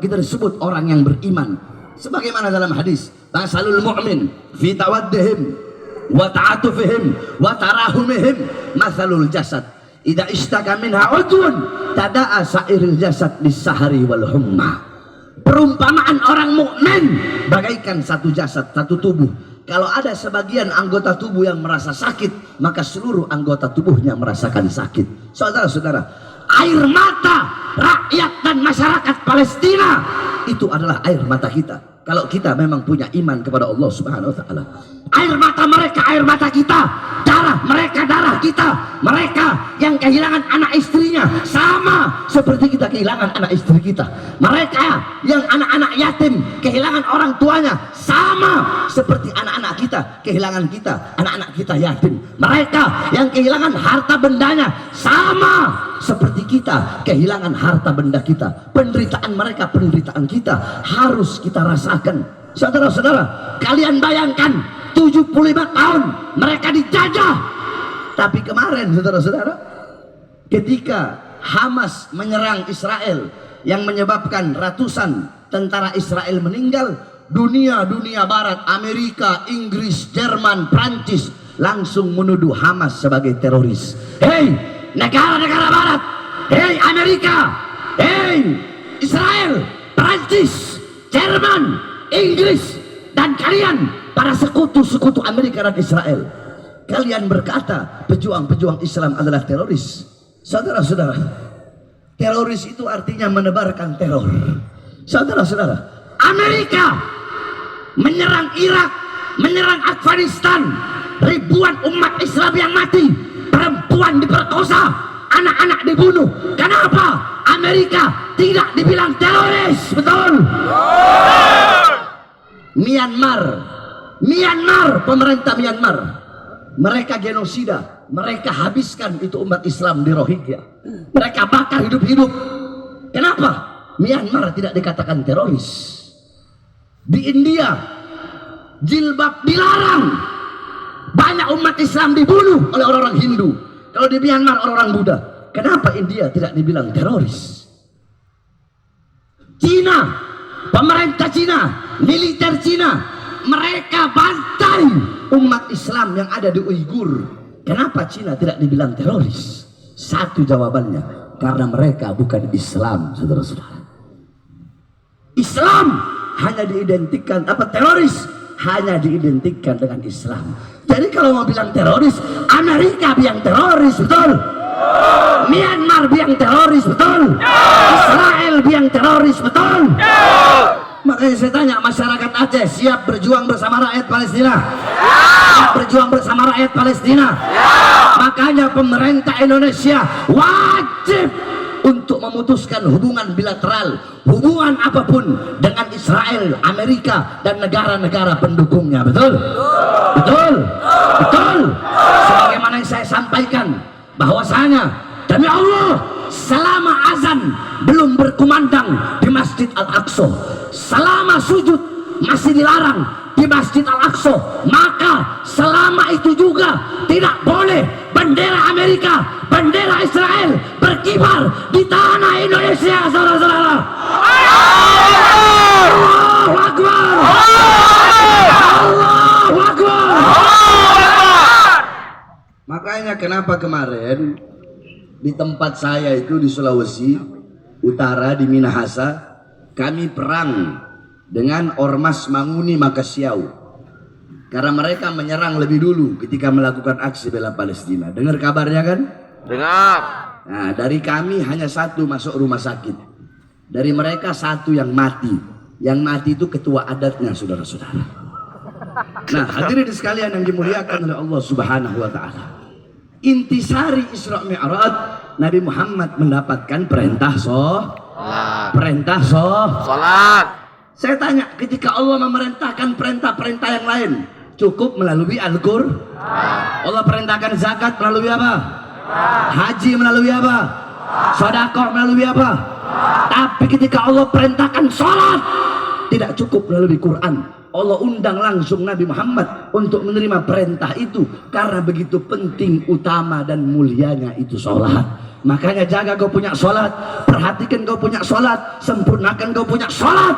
kita disebut orang yang beriman. Sebagaimana dalam hadis, masalul mu'min fi tawaddihim wa ta'atufihim wa tarahumihim masalul jasad idza ishtaka minha udwun tada'a sa'iril jasad bis-sahari wal humma. Perumpamaan orang mukmin bagaikan satu jasad, satu tubuh. Kalau ada sebagian anggota tubuh yang merasa sakit, maka seluruh anggota tubuhnya merasakan sakit. Saudara-saudara, air mata rakyat dan masyarakat Palestina itu adalah air mata kita. Kalau kita memang punya iman kepada Allah Subhanahu Wa Taala, air mata mereka air mata kita, darah mereka darah kita. Mereka yang kehilangan anak istrinya sama seperti kita kehilangan anak istri kita. Mereka yang anak-anak yatim kehilangan orang tuanya sama seperti anak-anak kita kehilangan kita, anak-anak kita yatim. Mereka yang kehilangan harta bendanya sama seperti kita kehilangan harta benda kita. Penderitaan mereka penderitaan kita harus kita rasakan. Saudara-saudara, kalian bayangkan 75 tahun mereka dijajah. Tapi kemarin saudara-saudara, ketika Hamas menyerang Israel yang menyebabkan ratusan tentara Israel meninggal, dunia barat, Amerika, Inggris, Jerman, Prancis langsung menuduh Hamas sebagai teroris. Hei negara-negara barat, hei Amerika, hei Israel, Prancis, Jerman, Inggris, dan kalian para sekutu-sekutu Amerika dan Israel, kalian berkata pejuang-pejuang Islam adalah teroris. Saudara-saudara, teroris itu artinya menebarkan teror. Saudara-saudara, Amerika menyerang Irak, menyerang Afghanistan, ribuan umat Islam yang mati, perempuan diperkosa, anak-anak dibunuh. Kenapa Amerika tidak dibilang teroris? Betul. Myanmar, pemerintah Myanmar, mereka genosida, mereka habiskan itu umat Islam di Rohingya, mereka bakar hidup-hidup. Kenapa Myanmar tidak dikatakan teroris? Di India jilbab dilarang, banyak umat Islam dibunuh oleh orang-orang Hindu. Kalau di Myanmar orang-orang Buddha. Kenapa India tidak dibilang teroris? Cina, pemerintah Cina, militer Cina, mereka bantai umat Islam yang ada di Uighur. Kenapa Cina tidak dibilang teroris? Satu jawabannya, karena mereka bukan Islam, saudara-saudara. Islam hanya diidentikan, teroris hanya diidentikan dengan Islam. Jadi kalau mau bilang teroris, Amerika bilang teroris, betul? Myanmar bilang teroris, betul? Israel bilang teroris, betul? Makanya saya tanya, masyarakat Aceh siap berjuang bersama rakyat Palestina? Siap berjuang bersama rakyat Palestina? Makanya pemerintah Indonesia wajib untuk memutuskan hubungan bilateral, hubungan apapun dengan Israel, Amerika, dan negara-negara pendukungnya. Betul? Betul? Betul? Sebagaimana yang saya sampaikan, bahwasanya demi Allah, selama azan belum berkumandang di Masjid Al-Aqsa, selama sujud masih dilarang di Masjid Al-Aqsa, maka selama itu juga tidak boleh bendera Amerika, bendera Israel berkibar di tanah Indonesia, saudara-saudara. Allahu Akbar. Allahu Akbar. Makanya kenapa kemarin di tempat saya itu di Sulawesi Utara, di Minahasa, kami perang dengan Ormas Manguni Makasiau karena mereka menyerang lebih dulu ketika melakukan aksi bela Palestina. Dengar kabarnya kan? Dengar. Nah, dari kami hanya satu masuk rumah sakit, dari mereka satu yang mati. Yang mati itu ketua adatnya, saudara-saudara. Nah, hadirin sekalian yang dimuliakan oleh Allah Subhanahu wa Ta'ala, intisari Isra Mi'raj, Nabi Muhammad mendapatkan perintah Salat. Saya tanya, ketika Allah memerintahkan perintah-perintah yang lain, cukup melalui Al-Qur'an? Allah perintahkan zakat melalui apa? Haji melalui apa? Sedekah melalui apa? Tapi ketika Allah perintahkan salat, tidak cukup melalui Quran. Allah undang langsung Nabi Muhammad untuk menerima perintah itu, karena begitu penting, utama, dan mulianya itu salat. Makanya jaga kau punya salat, perhatikan kau punya salat, sempurnakan kau punya salat.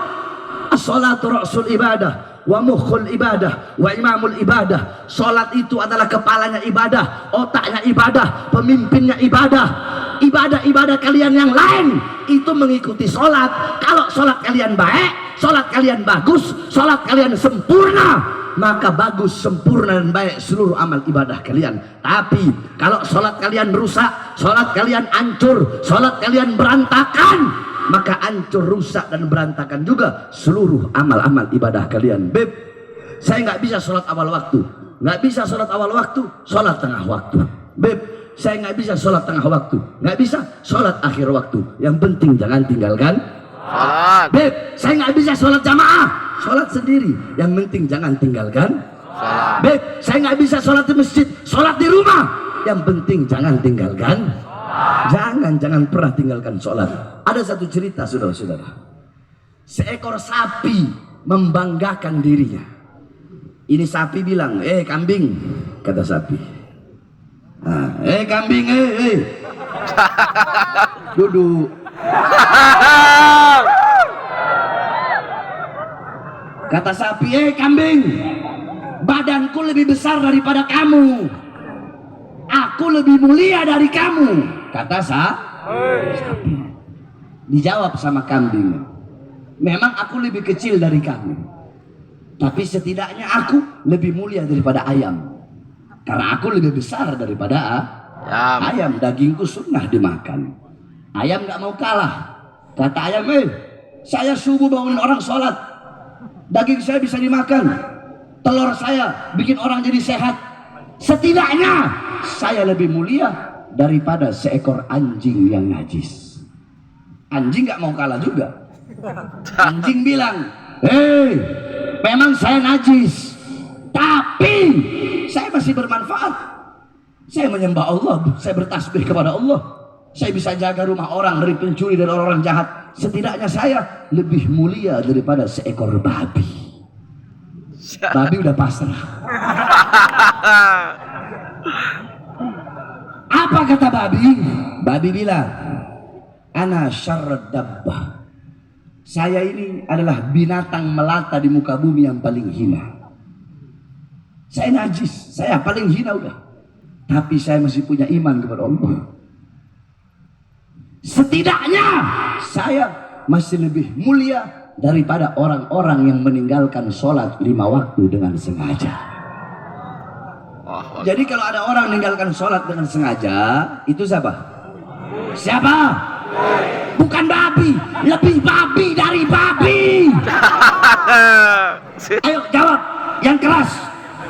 As-salatu ra'sul ibadah wa mukhul ibadah wa imamul ibadah. Salat itu adalah kepalanya ibadah, otaknya ibadah, pemimpinnya ibadah. Ibadah-ibadah kalian yang lain itu mengikuti salat. Kalau salat kalian baik, salat kalian bagus, salat kalian sempurna, maka bagus, sempurna, dan baik seluruh amal ibadah kalian. Tapi kalau salat kalian rusak, salat kalian hancur, salat kalian berantakan, maka hancur, rusak, dan berantakan juga seluruh amal-amal ibadah kalian. Beb, saya nggak bisa sholat awal waktu, nggak bisa sholat awal waktu, sholat tengah waktu. Beb, saya nggak bisa sholat tengah waktu, nggak bisa sholat akhir waktu. Yang penting jangan tinggalkan Salat. Beb, saya nggak bisa sholat jamaah, sholat sendiri. Yang penting jangan tinggalkan Salat. Beb, saya nggak bisa sholat di masjid, sholat di rumah. Yang penting jangan tinggalkan. Jangan pernah tinggalkan sholat. Ada satu cerita, saudara-saudara. Seekor sapi membanggakan dirinya. Ini sapi bilang, kambing, kata sapi. Nah, kambing, duduk. Kata sapi, kambing, badanku lebih besar daripada kamu. Aku lebih mulia dari kamu, kata sapi. Dijawab sama kambing, memang aku lebih kecil dari kamu, tapi setidaknya aku lebih mulia daripada ayam, karena aku lebih besar daripada ayam. Dagingku sunnah dimakan. Ayam gak mau kalah. Kata ayam, saya subuh bangun orang sholat, daging saya bisa dimakan, telur saya bikin orang jadi sehat. Setidaknya saya lebih mulia daripada seekor anjing yang najis. Anjing gak mau kalah juga. Anjing bilang, memang saya najis, tapi saya masih bermanfaat. Saya menyembah Allah, saya bertasbih kepada Allah, saya bisa jaga rumah orang dari pencuri dan orang-orang jahat. Setidaknya saya lebih mulia daripada seekor babi. Babi udah pasrah. Apa kata babi? Babi bilang, ana syarrad dabbah. Saya ini adalah binatang melata di muka bumi yang paling hina. Saya najis, saya paling hina udah. Tapi saya masih punya iman kepada Allah. Setidaknya saya masih lebih mulia daripada orang-orang yang meninggalkan sholat 5 waktu dengan sengaja. Jadi kalau ada orang meninggalkan sholat dengan sengaja, itu siapa? Siapa? Bukan babi, lebih babi dari babi. Ayo jawab yang keras.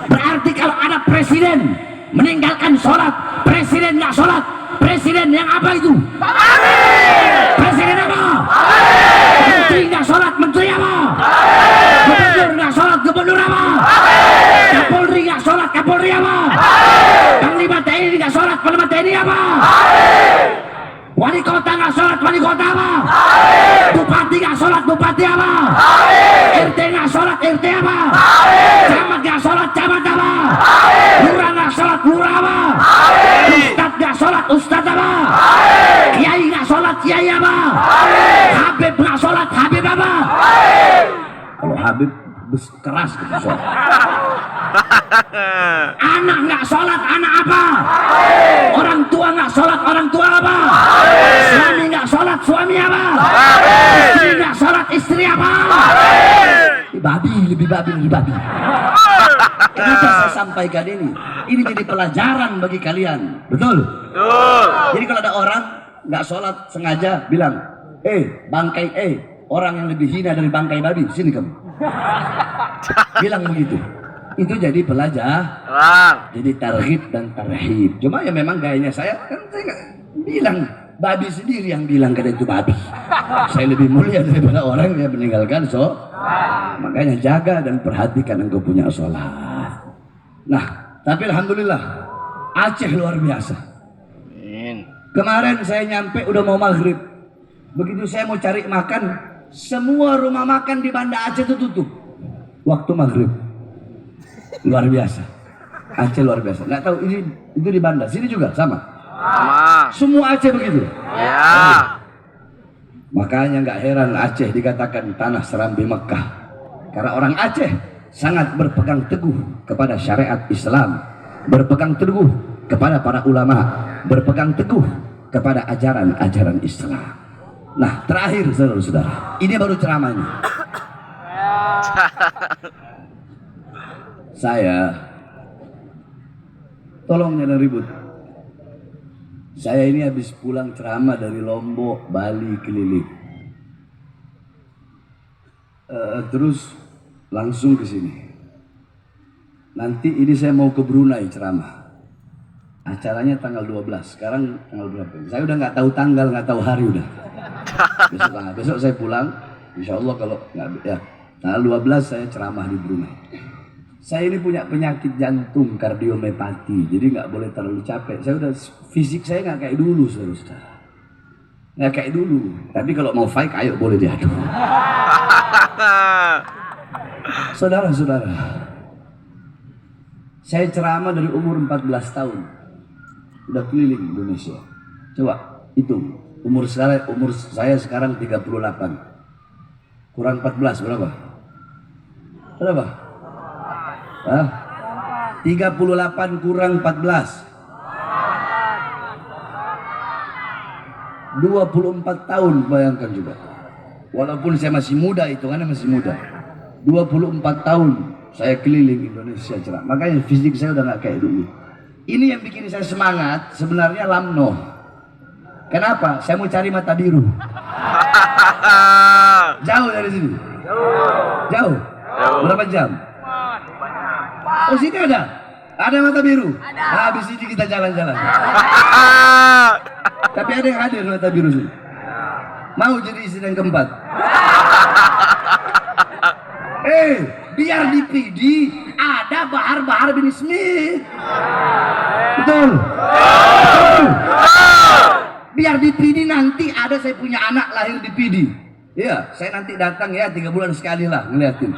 Berarti kalau ada presiden meninggalkan sholat, presiden nggak sholat, presiden yang apa itu? Presiden apa? Menteri nggak sholat, menteri apa? Gubernur nggak sholat, gubernur apa? Kapolri nggak sholat, kapolri apa? Panglima TNI nggak sholat, panglima TNI apa? Wali kota nggak sholat, wali kota apa? Bupati nggak sholat, bupati apa? RT nggak sholat, RT apa? Camat nggak sholat, camat apa? Lurah nggak sholat, lurah apa? Ustadz nggak sholat, ustadz apa? Kiai nggak sholat, kiai apa? Habib nggak sholat, habib apa? Kalau habib keras gitu sholat. Anak nggak sholat, anak apa? Orang tua nggak sholat, orang tua apa? Suami nggak sholat, suami apa? Istri nggak sholat, istri apa? Babi, lebih babi, lebih babi. Kenapa saya sampaikan ini? Ini jadi pelajaran bagi kalian, betul? Betul. Jadi kalau ada orang nggak sholat sengaja bilang, bangkai, orang yang lebih hina dari bangkai babi, sini kamu. Bilang begitu. Itu jadi pelajar, jadi targhib dan tarhib. Cuma ya memang gayanya saya kan saya nggak bilang, babi sendiri yang bilang kada itu babi. Saya lebih mulia daripada orang yang meninggalkan makanya jaga dan perhatikan engkau punya sholat. Nah, tapi alhamdulillah Aceh luar biasa. Kemarin saya nyampe udah mau maghrib. Begitu saya mau cari makan, semua rumah makan di Banda Aceh itu tutup waktu maghrib. Luar biasa. Aceh luar biasa. Nggak tahu ini itu di Banda. Sini juga sama. Sama. Semua Aceh begitu. Ya. Makanya nggak heran Aceh dikatakan tanah serambi Mekah. Karena orang Aceh sangat berpegang teguh kepada syariat Islam, berpegang teguh kepada para ulama, berpegang teguh kepada ajaran-ajaran Islam. Nah, terakhir saudara-saudara, ini baru ceramahnya. Saya tolong jangan ribut. Saya ini habis pulang ceramah dari Lombok, Bali, keliling. Terus langsung ke sini. Nanti ini saya mau ke Brunei ceramah. Acaranya tanggal 12. Sekarang tanggal berapa? Saya udah nggak tahu tanggal, nggak tahu hari udah. Besok saya pulang. Insya Allah kalau nggak ya tanggal 12 saya ceramah di Brunei. Saya ini punya penyakit jantung kardiomyopati, jadi nggak boleh terlalu capek. Saya udah fisik saya nggak kayak dulu, saudara-saudara. Nggak kayak dulu. Tapi kalau mau fight, ayo boleh diadu. Saudara-saudara, saya ceramah dari umur 14 tahun, udah keliling Indonesia. Coba hitung, umur saya sekarang 38, kurang 14 berapa? Berapa? 38 kurang 14 24 tahun, bayangkan juga. Walaupun saya masih muda, hitungannya masih muda. 24 tahun saya keliling Indonesia ceramah. Makanya fisik saya udah gak kayak dulu. Ini yang bikin saya semangat sebenarnya lamno. Kenapa? Saya mau cari mata biru. Jauh dari sini. Jauh. Berapa jam? Oh, sini ada mata biru. Nah, habis ini kita jalan-jalan. Tapi ada yang hadir mata biru sini. Mau jadi istri yang keempat? Biar di PD ada Bahar bin Smith. Betul. Biar di PD nanti ada saya punya anak lahir di PD. Iya, saya nanti datang ya 3 bulan sekali lah ngeliatin.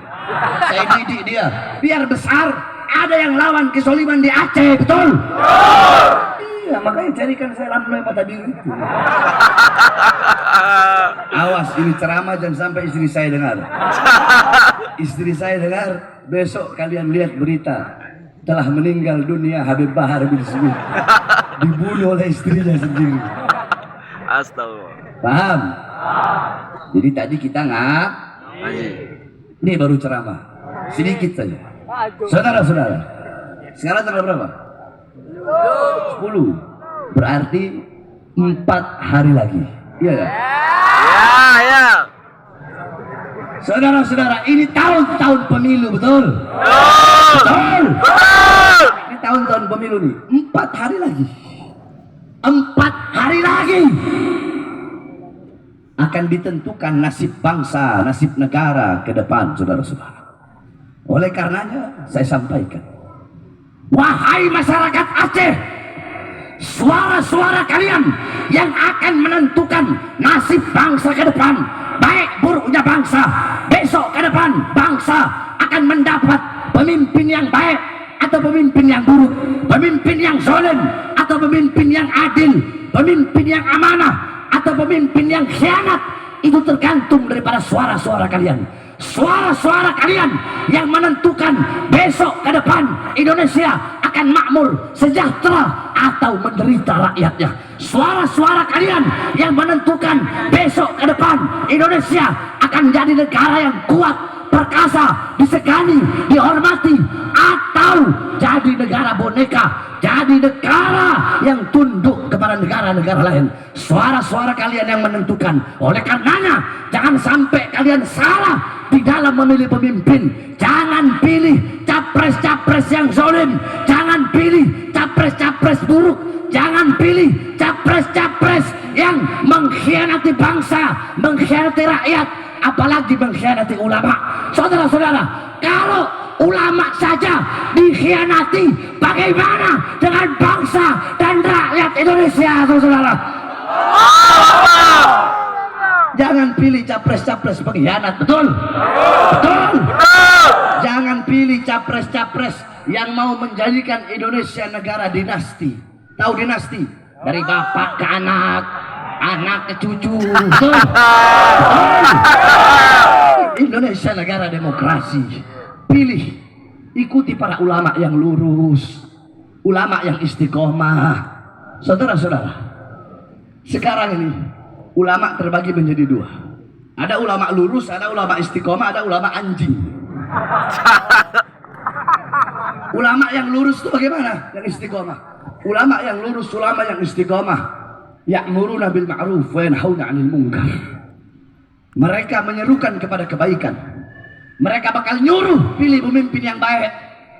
Saya didik dia. Biar besar ada yang lawan kesoliman di Aceh, betul? Iya, makanya carikan saya lampu mata biru itu. Awas, ini ceramah jangan sampai istri saya dengar. Istri saya dengar, besok kalian lihat berita. Telah meninggal dunia Habib Bahar bin Smith. Dibunuh oleh istrinya sendiri. Astagfirullah. Paham? Jadi tadi kita ini baru ceramah. Sedikit saja. Saudara-saudara, sekarang tanggal berapa? 10. Berarti 4 hari lagi. Iya ya? Ya. Saudara-saudara, ini tahun-tahun pemilu, betul? Betul. Ini tahun-tahun pemilu nih. 4 hari lagi. 4 hari lagi akan ditentukan nasib bangsa, nasib negara ke depan, saudara-saudara. Oleh karenanya, saya sampaikan, wahai masyarakat Aceh, suara-suara kalian yang akan menentukan nasib bangsa ke depan, baik buruknya bangsa, besok ke depan bangsa akan mendapat pemimpin yang baik atau pemimpin yang buruk, pemimpin yang zalim atau pemimpin yang adil, pemimpin yang amanah atau pemimpin yang khianat. Itu tergantung daripada suara-suara kalian. Suara-suara kalian yang menentukan besok ke depan Indonesia akan makmur, sejahtera atau menderita rakyatnya. Suara-suara kalian yang menentukan besok ke depan Indonesia akan jadi negara yang kuat, perkasa, disegani, dihormati, atau jadi negara boneka, jadi negara yang tunduk kepada negara-negara lain. Suara-suara kalian yang menentukan. Oleh karenanya, jangan sampai kalian salah di dalam memilih pemimpin. Jangan pilih capres-capres yang zalim, jangan pilih capres-capres buruk, jangan pilih capres-capres yang mengkhianati bangsa, mengkhianati rakyat, apalagi mengkhianati ulama. Saudara-saudara, kalau ulama saja dikhianati, bagaimana dengan bangsa dan rakyat Indonesia, saudara-saudara? Jangan pilih capres-capres pengkhianat, betul? Betul? Jangan pilih capres-capres yang mau menjadikan Indonesia negara dinasti. Tahu dinasti? Dari bapak ke anak, anak ke cucu. Betul? Indonesia negara demokrasi. Pilih, ikuti para ulama yang lurus, ulama yang istiqomah. Saudara-saudara, sekarang ini ulama terbagi menjadi 2. Ada ulama lurus, ada ulama istiqomah, ada ulama anjing. Ulama yang lurus itu bagaimana? Yang istiqomah. Ulama yang lurus, ulama yang istiqomah, ya'muruna bil ma'ruf wa yanhauna 'anil munkar. Mereka menyerukan kepada kebaikan. Mereka bakal nyuruh pilih pemimpin yang baik,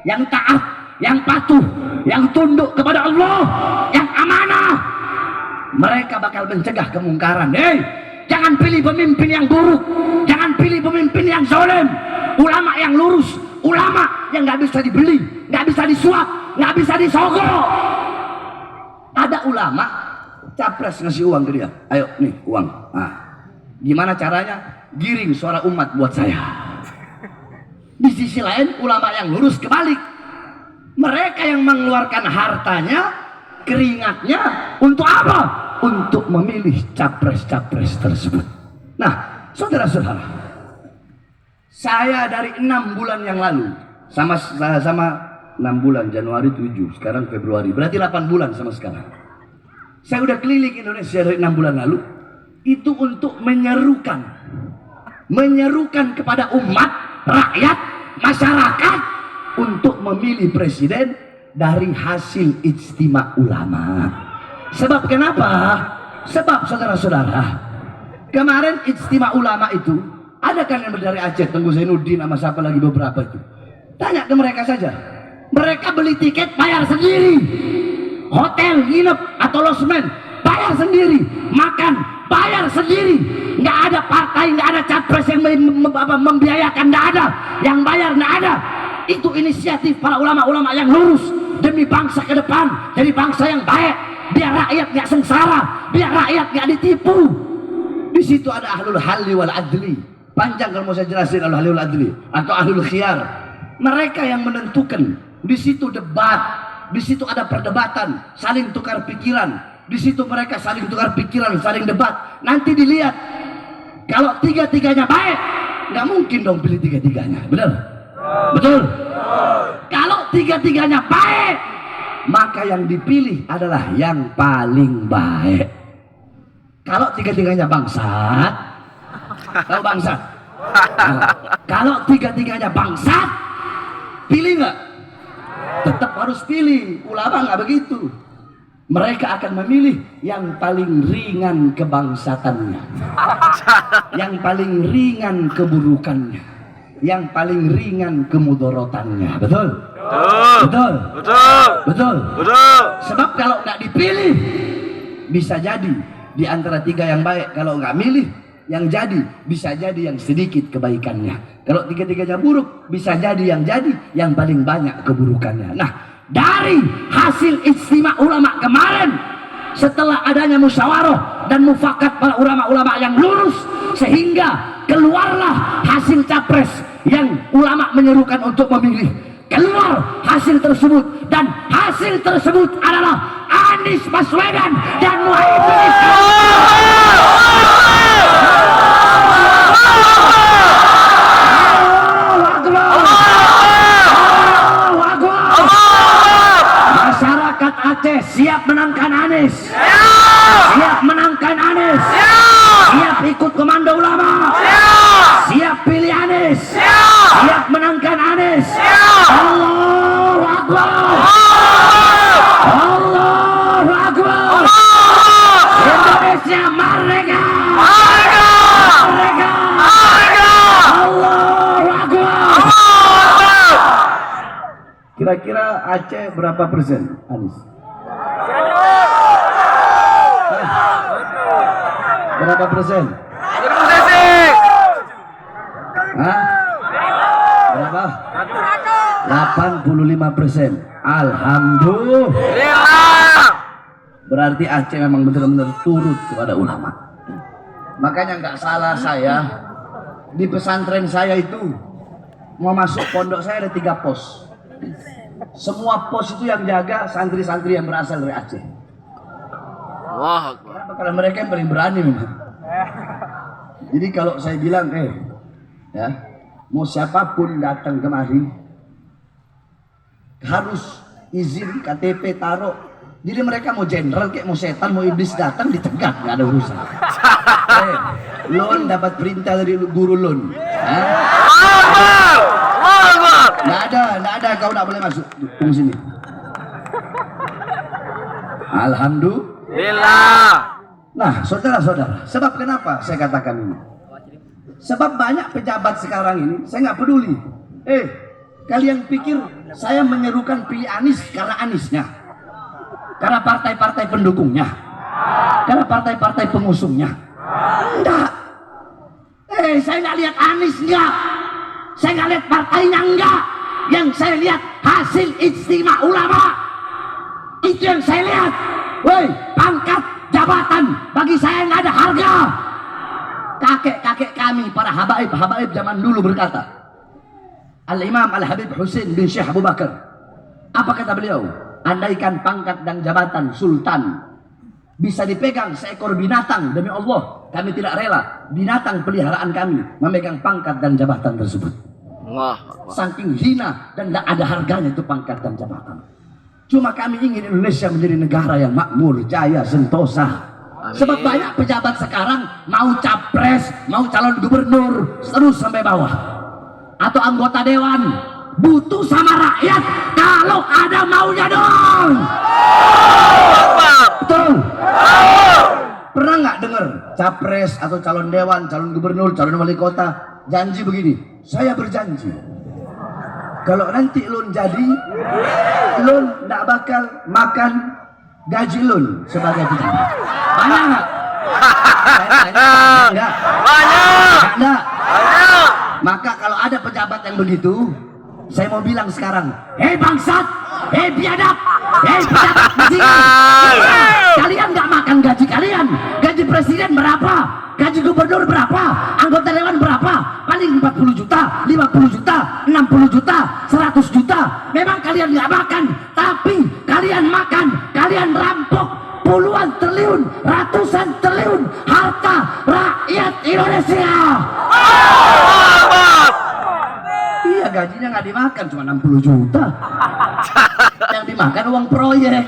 yang taat, yang patuh, yang tunduk kepada Allah, yang amanah. Mereka bakal mencegah kemungkaran. Jangan pilih pemimpin yang buruk, jangan pilih pemimpin yang zalim. Ulama yang lurus, ulama yang nggak bisa dibeli, nggak bisa disuap, nggak bisa disogok. Ada ulama capres ngasih uang ke dia, ayo nih uang. Nah, gimana caranya? Giring suara umat buat saya. Di sisi lain ulama yang lurus kebalik, mereka yang mengeluarkan hartanya, keringatnya untuk apa? Untuk memilih capres-capres tersebut. Nah, saudara-saudara, saya dari 6 bulan yang lalu sama 6 bulan, Januari 7, sekarang Februari, berarti 8 bulan sama sekarang. Saya udah keliling Indonesia dari 6 bulan lalu, itu untuk menyerukan kepada umat, rakyat, masyarakat untuk memilih presiden dari hasil ijtima ulama. Sebab kenapa? Sebab saudara-saudara, kemarin ijtima ulama itu ada kan yang dari Aceh, Tengku Zainuddin sama siapa lagi beberapa itu. Tanya ke mereka saja. Mereka beli tiket bayar sendiri, hotel nginep atau losmen bayar sendiri, makan bayar sendiri. Nggak ada partai, nggak ada capres yang membiayakan, nggak ada. Yang bayar nggak ada. Itu inisiatif para ulama-ulama yang lurus demi bangsa ke depan, jadi bangsa yang baik, biar rakyat nggak sengsara, biar rakyat nggak ditipu. Di situ ada ahlul halli wal adli. Panjang kalau mau saya jelasin ahlul halli wal adli atau ahlul khiyar. Mereka yang menentukan. Di situ debat, di situ ada perdebatan, saling tukar pikiran. Di situ mereka saling tukar pikiran, saling debat. Nanti dilihat kalau tiga-tiganya baik, nggak mungkin dong pilih tiga-tiganya, benar? Betul? Kalau tiga-tiganya baik, maka yang dipilih adalah yang paling baik. Kalau tiga-tiganya bangsat, tahu bangsat? Kalau tiga-tiganya bangsat, pilih nggak? Tetap harus pilih. Ulama nggak begitu. mereka akan memilih yang paling ringan kebangsatannya, yang paling ringan keburukannya, yang paling ringan kemudorotannya. Betul? Betul. Betul? Betul. Betul? Betul. Sebab kalau nggak dipilih, bisa jadi di antara tiga yang baik. Kalau nggak milih, yang jadi bisa jadi yang sedikit kebaikannya. Kalau tiga-tiganya buruk, bisa jadi yang paling banyak keburukannya. Nah, dari hasil ijtima ulama kemarin, setelah adanya musyawarah dan mufakat para ulama-ulama yang lurus, sehingga keluarlah hasil capres yang ulama menyerukan untuk memilih. Keluar hasil tersebut, dan hasil tersebut adalah Anies Baswedan dan Muhaimin Iskandar. Masyarakat Aceh siap menangkan Anies, siap menangkan Anies, siap ikut komando ulama, siap pilih Anies, siap menangkan Anies. Allahu Akbar, Allahu Akbar. Indonesia merdeka, merdeka, Allahu Akbar. Kira-kira Aceh berapa persen Anies? Berapa persen? Hah? Berapa? 85%. Alhamdulillah. Berarti Aceh memang benar-benar turut kepada ulama. Makanya nggak salah saya, di pesantren saya itu mau masuk pondok saya ada 3 pos. Semua pos itu yang jaga santri-santri yang berasal dari Aceh. Wah. Kenapa? Karena mereka yang paling berani memang. Jadi kalau saya bilang, ya, mau siapapun datang kemari harus izin KTP taruh. Jadi mereka mau jenderal kayak mau setan mau iblis datang ditegak, nggak ada urusan. Lon dapat perintah dari guru Lon. Nggak ada, kau nggak boleh masuk. Tunggu sini. Alhamdulillah. Nah, saudara-saudara, sebab kenapa saya katakan ini? Sebab banyak pejabat sekarang ini, saya nggak peduli. Kalian pikir saya menyerukan pilih Anies karena Aniesnya, karena partai-partai pendukungnya, karena partai-partai pengusungnya? Enggak. Saya nggak lihat Anies, enggak. Saya nggak lihat partainya, enggak. Yang saya lihat hasil ijtima ulama. Itu yang saya lihat. Woi, pangkat jabatan bagi saya nggak ada harga. Kakek-kakek kami, para habaib zaman dulu berkata, Al-Imam Al-Habib Husain bin Syekh Abu Bakar, apa kata beliau? Andaikan pangkat dan jabatan sultan bisa dipegang seekor binatang, demi Allah kami tidak rela binatang peliharaan kami memegang pangkat dan jabatan tersebut. Saking hina dan tidak ada harganya itu pangkat dan jabatan. Cuma kami ingin Indonesia menjadi negara yang makmur, jaya, sentosa. Sebab banyak pejabat sekarang mau capres, mau calon gubernur, terus sampai bawah, atau anggota dewan, butuh sama rakyat kalau ada maunya doang. Betul? Pernah nggak dengar capres atau calon dewan, calon gubernur, calon wali kota janji begini, saya berjanji kalau nanti Lun jadi, Lun nggak bakal makan gaji Lun sebagai pejabat. Banyak nggak? Banyak. Banyak. Maka kalau ada pejabat yang begitu, saya mau bilang sekarang, hei bangsat, hei biadab, hei pejabat bajingan, kalian nggak makan gaji kalian. Gaji presiden berapa? Gaji gubernur berapa? Anggota dewan berapa? Paling 40 juta, 50 juta, 60 juta, 100 juta. Memang kalian nggak makan, tapi kalian makan, kalian rampok puluhan triliun, ratusan triliun harta rakyat Indonesia. Iya, gajinya nggak dimakan, cuma 60 juta. Yang dimakan uang proyek.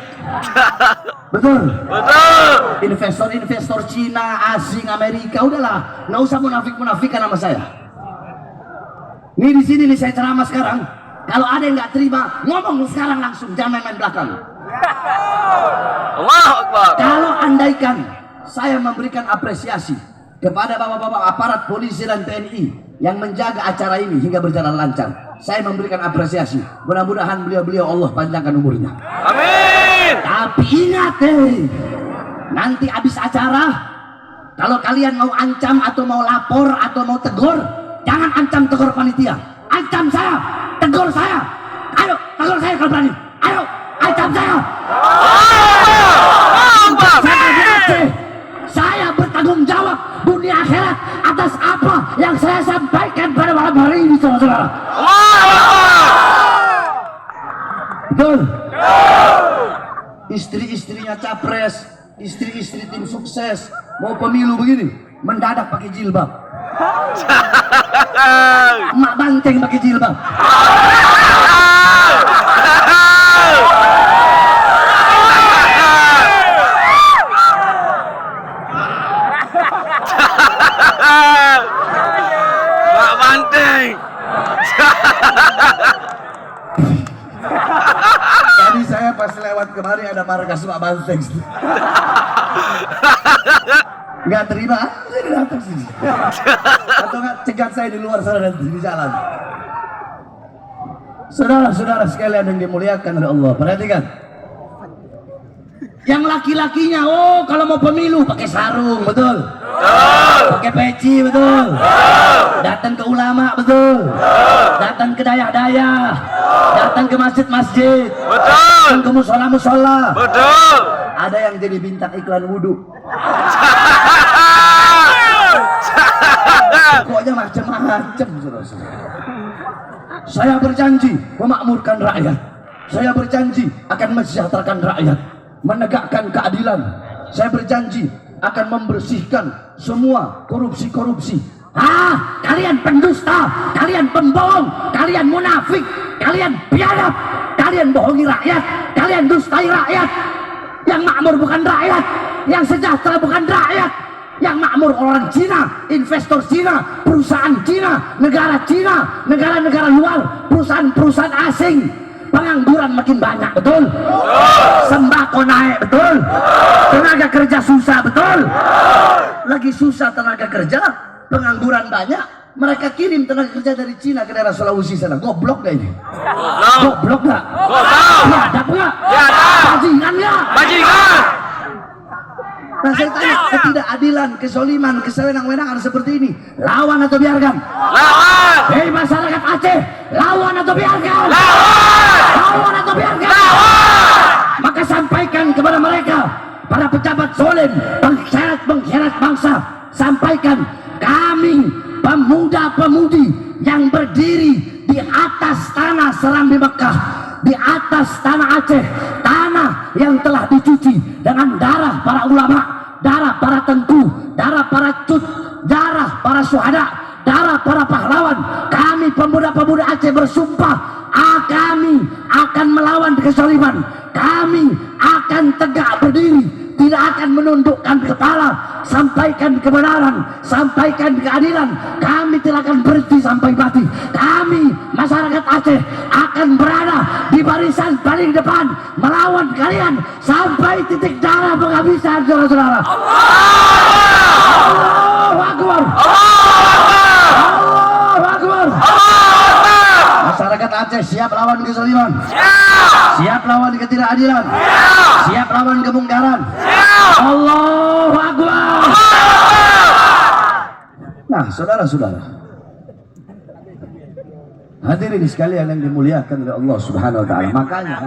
Betul? Betul. Investor-investor Cina, asing, Amerika, udahlah, nggak usah munafik-munafikan sama saya. Nih di sini nih saya ceramah sekarang. Kalau ada yang nggak terima, ngomong sekarang langsung, jangan main-main belakang. Allahu Akbar. Kalau andaikan saya memberikan apresiasi kepada bapak-bapak aparat polisi dan TNI yang menjaga acara ini hingga berjalan lancar, saya memberikan apresiasi. Mudah-mudahan beliau-beliau Allah panjangkan umurnya. Amin. Tapi ingat nanti habis acara, kalau kalian mau ancam atau mau lapor atau mau tegur, jangan ancam tegur panitia, ancam saya, tegur saya. Ayo tegur saya kalau berani, ayo ancam saya. Saya bertanggung jawab dunia akhirat atas apa yang saya sampaikan pada malam hari ini, saudara-saudara. Betul. Istri-istrinya capres, istri-istri tim sukses mau pemilu begini, mendadak pakai jilbab. Emak banteng pakai jilbab. Mak banteng. Tadi saya pas lewat kemari ada markas Mak Banteng. Nggak terima, saya datang sini. Atau nggak cegat saya di luar sana dan di jalan. Saudara-saudara sekalian yang dimuliakan oleh Allah, perhatikan. Yang laki-lakinya, kalau mau pemilu pakai sarung, betul. Pakai peci, betul. Datang ke ulama, betul. Datang ke dayah-dayah. Datang ke masjid-masjid. Betul. Datang ke musola-musola. Betul. Ada yang jadi bintang iklan wudhu. Pokoknya macam-macam, saudara-saudara. Saya berjanji memakmurkan rakyat. Saya berjanji akan mensejahterakan rakyat, menegakkan keadilan. Saya berjanji akan membersihkan semua korupsi-korupsi. Kalian pendusta, kalian pembohong, kalian munafik, kalian biadab, kalian bohongi rakyat, kalian dustai rakyat. Yang makmur bukan rakyat, yang sejahtera bukan rakyat. Yang makmur orang Cina, investor Cina, perusahaan Cina, negara-negara luar, perusahaan-perusahaan asing. Pengangguran makin banyak, betul? Sembako naik, betul? Tenaga kerja susah, betul? Lagi susah tenaga kerja, pengangguran banyak, mereka kirim tenaga kerja dari Cina ke daerah Sulawesi sana. Goblok gak ini? Goblok gak? Biadab gak? Bajingan gak? Bajingan. Nah saya tanya, ketidakadilan, kesoliman, kesewenang-wenangan seperti ini, lawan atau biarkan? Lawan. Hei masyarakat Aceh, lawan atau biarkan? Lawan atau biarkan? Maka sampaikan kepada mereka, para pejabat zolim, pengkhianat bangsa, sampaikan, kami pemuda-pemudi yang berdiri di atas tanah Serambi Mekah, di atas tanah Aceh, tanah yang telah dicuci dengan darah para ulama, darah para tengku, darah para cut, darah para syuhada, darah para pahlawan. Kami pemuda-pemuda Aceh bersumpah, kami akan melawan kezaliman, kami akan tegak berdiri, tidak akan menundukkan kepala. Sampaikan kebenaran, sampaikan keadilan. Kami tidak akan berhenti sampai mati. Kami masyarakat Aceh akan berada di barisan paling depan melawan kalian sampai titik darah penghabisan, saudara-saudara. Allahu Akbar. Allahu Akbar. Masyarakat Aceh siap lawan kezaliman, siap lawan ketidakadilan, siap lawan kemungkaran. Allahu Akbar. Nah, saudara-saudara, hadirin sekalian yang dimuliakan oleh Allah Subhanahu wa taala. Makanya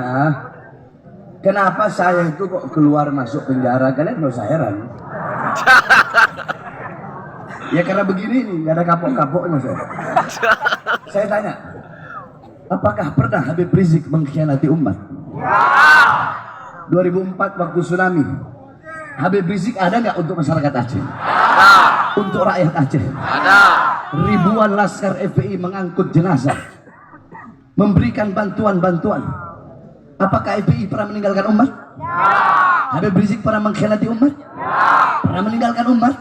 kenapa saya itu kok keluar masuk penjara, kalian nggak usah heran. Ya karena begini nih, nggak ada kapok-kapoknya saya. Saya tanya, apakah pernah Habib Rizik mengkhianati umat? 2004 waktu tsunami, Habib Rizik ada nggak untuk masyarakat Aceh? Untuk rakyat Aceh? Ada. Ribuan laskar FPI mengangkut jenazah, memberikan bantuan-bantuan. Apakah FPI pernah meninggalkan umat? Habib Rizik pernah mengkhianati umat? Pernah meninggalkan umat?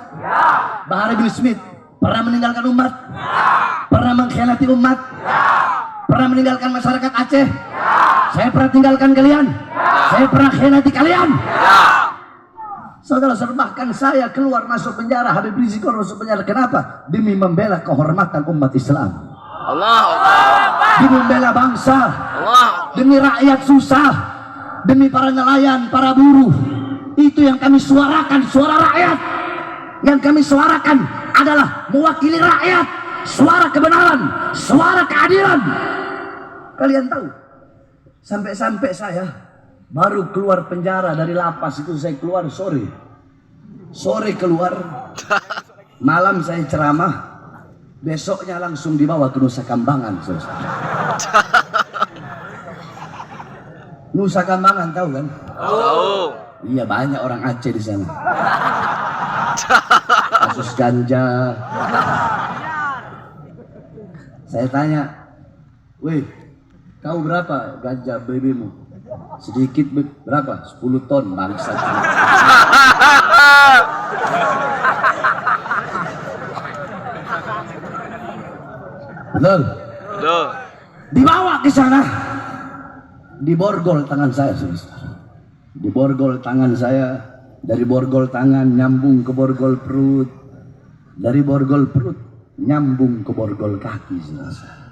Bahar bin Smith pernah meninggalkan umat? Pernah mengkhianati umat? Pernah meninggalkan masyarakat Aceh? Saya pernah tinggalkan kalian? Saya pernah khianati kalian? Ya. Saudara-saudara, bahkan saya keluar masuk penjara, Habib Rizik keluar masuk penjara. Kenapa? Demi membela kehormatan umat Islam. Allah Akbar. Demi membela bangsa. Allah. Demi rakyat susah. Demi para nelayan, para buruh. Itu yang kami suarakan, suara rakyat. Yang kami suarakan adalah mewakili rakyat. Suara kebenaran, suara keadilan. Kalian tahu, sampai-sampai saya baru keluar penjara dari lapas itu, saya keluar sore. Sore keluar, malam saya ceramah, besoknya langsung dibawa ke Nusa Kambangan. Nusa Kambangan tahu kan? Tahu. Iya, banyak orang Aceh di sana. Kasus ganja. Saya tanya, weh, kau berapa ganja BB-mu? Sedikit, berapa? 10 ton, bangsat. Betul? Betul. Dibawa ke sana, diborgol tangan saya, saudara. Diborgol tangan saya, dari borgol tangan nyambung ke borgol perut, dari borgol perut nyambung ke borgol kaki, saudara.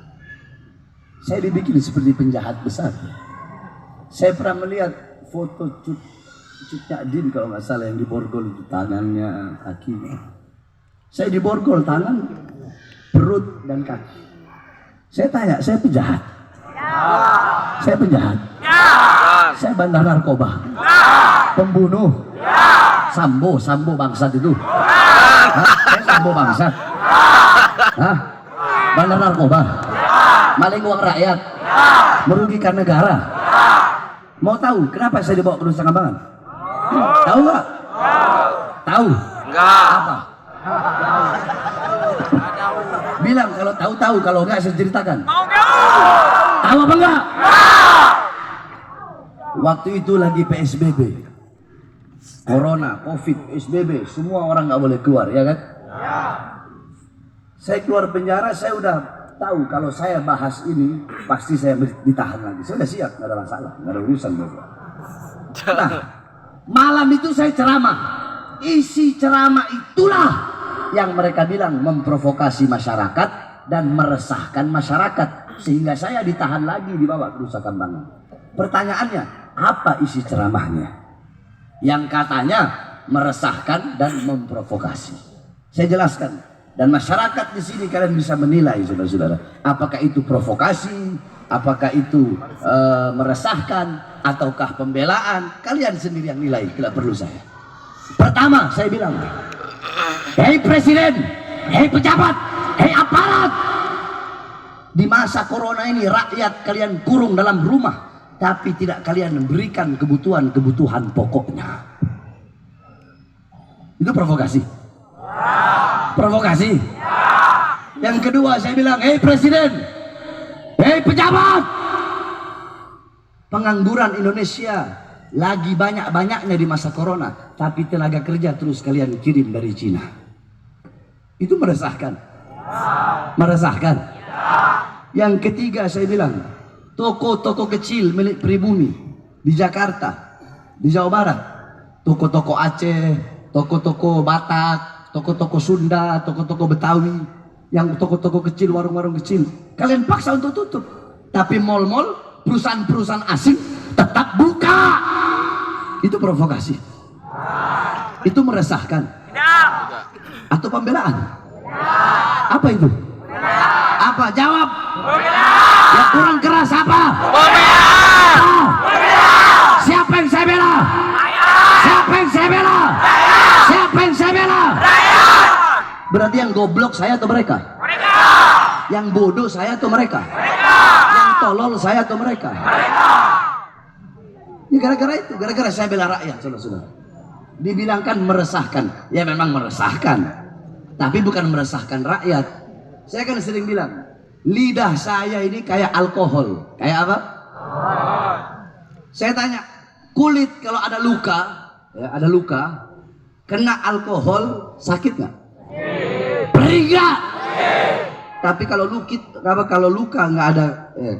Saya dibikin seperti penjahat besar. Saya pernah melihat foto Cut Nyadin kalau nggak salah, yang diborgol itu tangannya, kakinya. Saya diborgol tangan, perut dan kaki. Saya tanya, saya penjahat? Saya penjahat? Saya bandar narkoba? Pembunuh? Sambo bangsat itu? Saya sambo bangsat? Bandar narkoba? Maling uang rakyat? Merugikan negara? Mau tahu kenapa saya dibawa ke Nusa Kambangan? Tahu nggak? Tahu? Enggak. Apa? Bilang kalau tahu, kalau enggak saya ceritakan. Tahu apa enggak? Waktu itu lagi PSBB, Corona, Covid, PSBB, semua orang nggak boleh keluar, ya kan? Saya keluar penjara, saya udah tahu kalau saya bahas ini pasti saya ditahan lagi. Saya udah siap, nggak ada masalah, nggak ada urusan. Nah, malam itu saya ceramah. Isi ceramah itulah yang mereka bilang memprovokasi masyarakat dan meresahkan masyarakat, sehingga saya ditahan lagi, dibawa ke Nusa Kambangan. Pertanyaannya, apa isi ceramahnya yang katanya meresahkan dan memprovokasi? Saya jelaskan, dan masyarakat di sini kalian bisa menilai, saudara-saudara, apakah itu provokasi, apakah itu meresahkan, ataukah pembelaan. Kalian sendiri yang nilai, tidak perlu saya. Pertama, saya bilang, hei presiden, hei pejabat, hei aparat, di masa corona ini rakyat kalian kurung dalam rumah, tapi tidak kalian memberikan kebutuhan pokoknya. Itu provokasi. Provokasi. Yang kedua, saya bilang, hei presiden, hei pejabat, pengangguran Indonesia lagi banyak-banyaknya di masa corona, tapi tenaga kerja terus kalian kirim dari Cina. Itu meresahkan. Meresahkan. Yang ketiga, saya bilang, toko-toko kecil milik pribumi di Jakarta, di Jawa Barat, toko-toko Aceh, toko-toko Batak, toko-toko Sunda, toko-toko Betawi, yang toko-toko kecil, warung-warung kecil, kalian paksa untuk tutup. Tapi mal-mal, perusahaan-perusahaan asing tetap buka. Itu provokasi. Itu meresahkan. Atau pembelaan? Apa itu? Apa? Jawab. Yang kurang keras apa? Siapa yang saya bela? Siapa yang saya bela? Siapa yang saya bela? Berarti yang goblok saya atau mereka? Yang bodoh saya atau mereka? Yang tolol saya atau mereka? Ya gara-gara itu, gara-gara saya bela rakyat, saudara-saudara. Dibilangkan meresahkan, ya memang meresahkan, tapi bukan meresahkan rakyat. Saya kan sering bilang, lidah saya ini kayak alkohol. Kayak apa? Saya tanya, kulit kalau ada luka, ya ada luka, kena alkohol sakit nggak? Perih nggak? Tapi kalau luka nggak ada,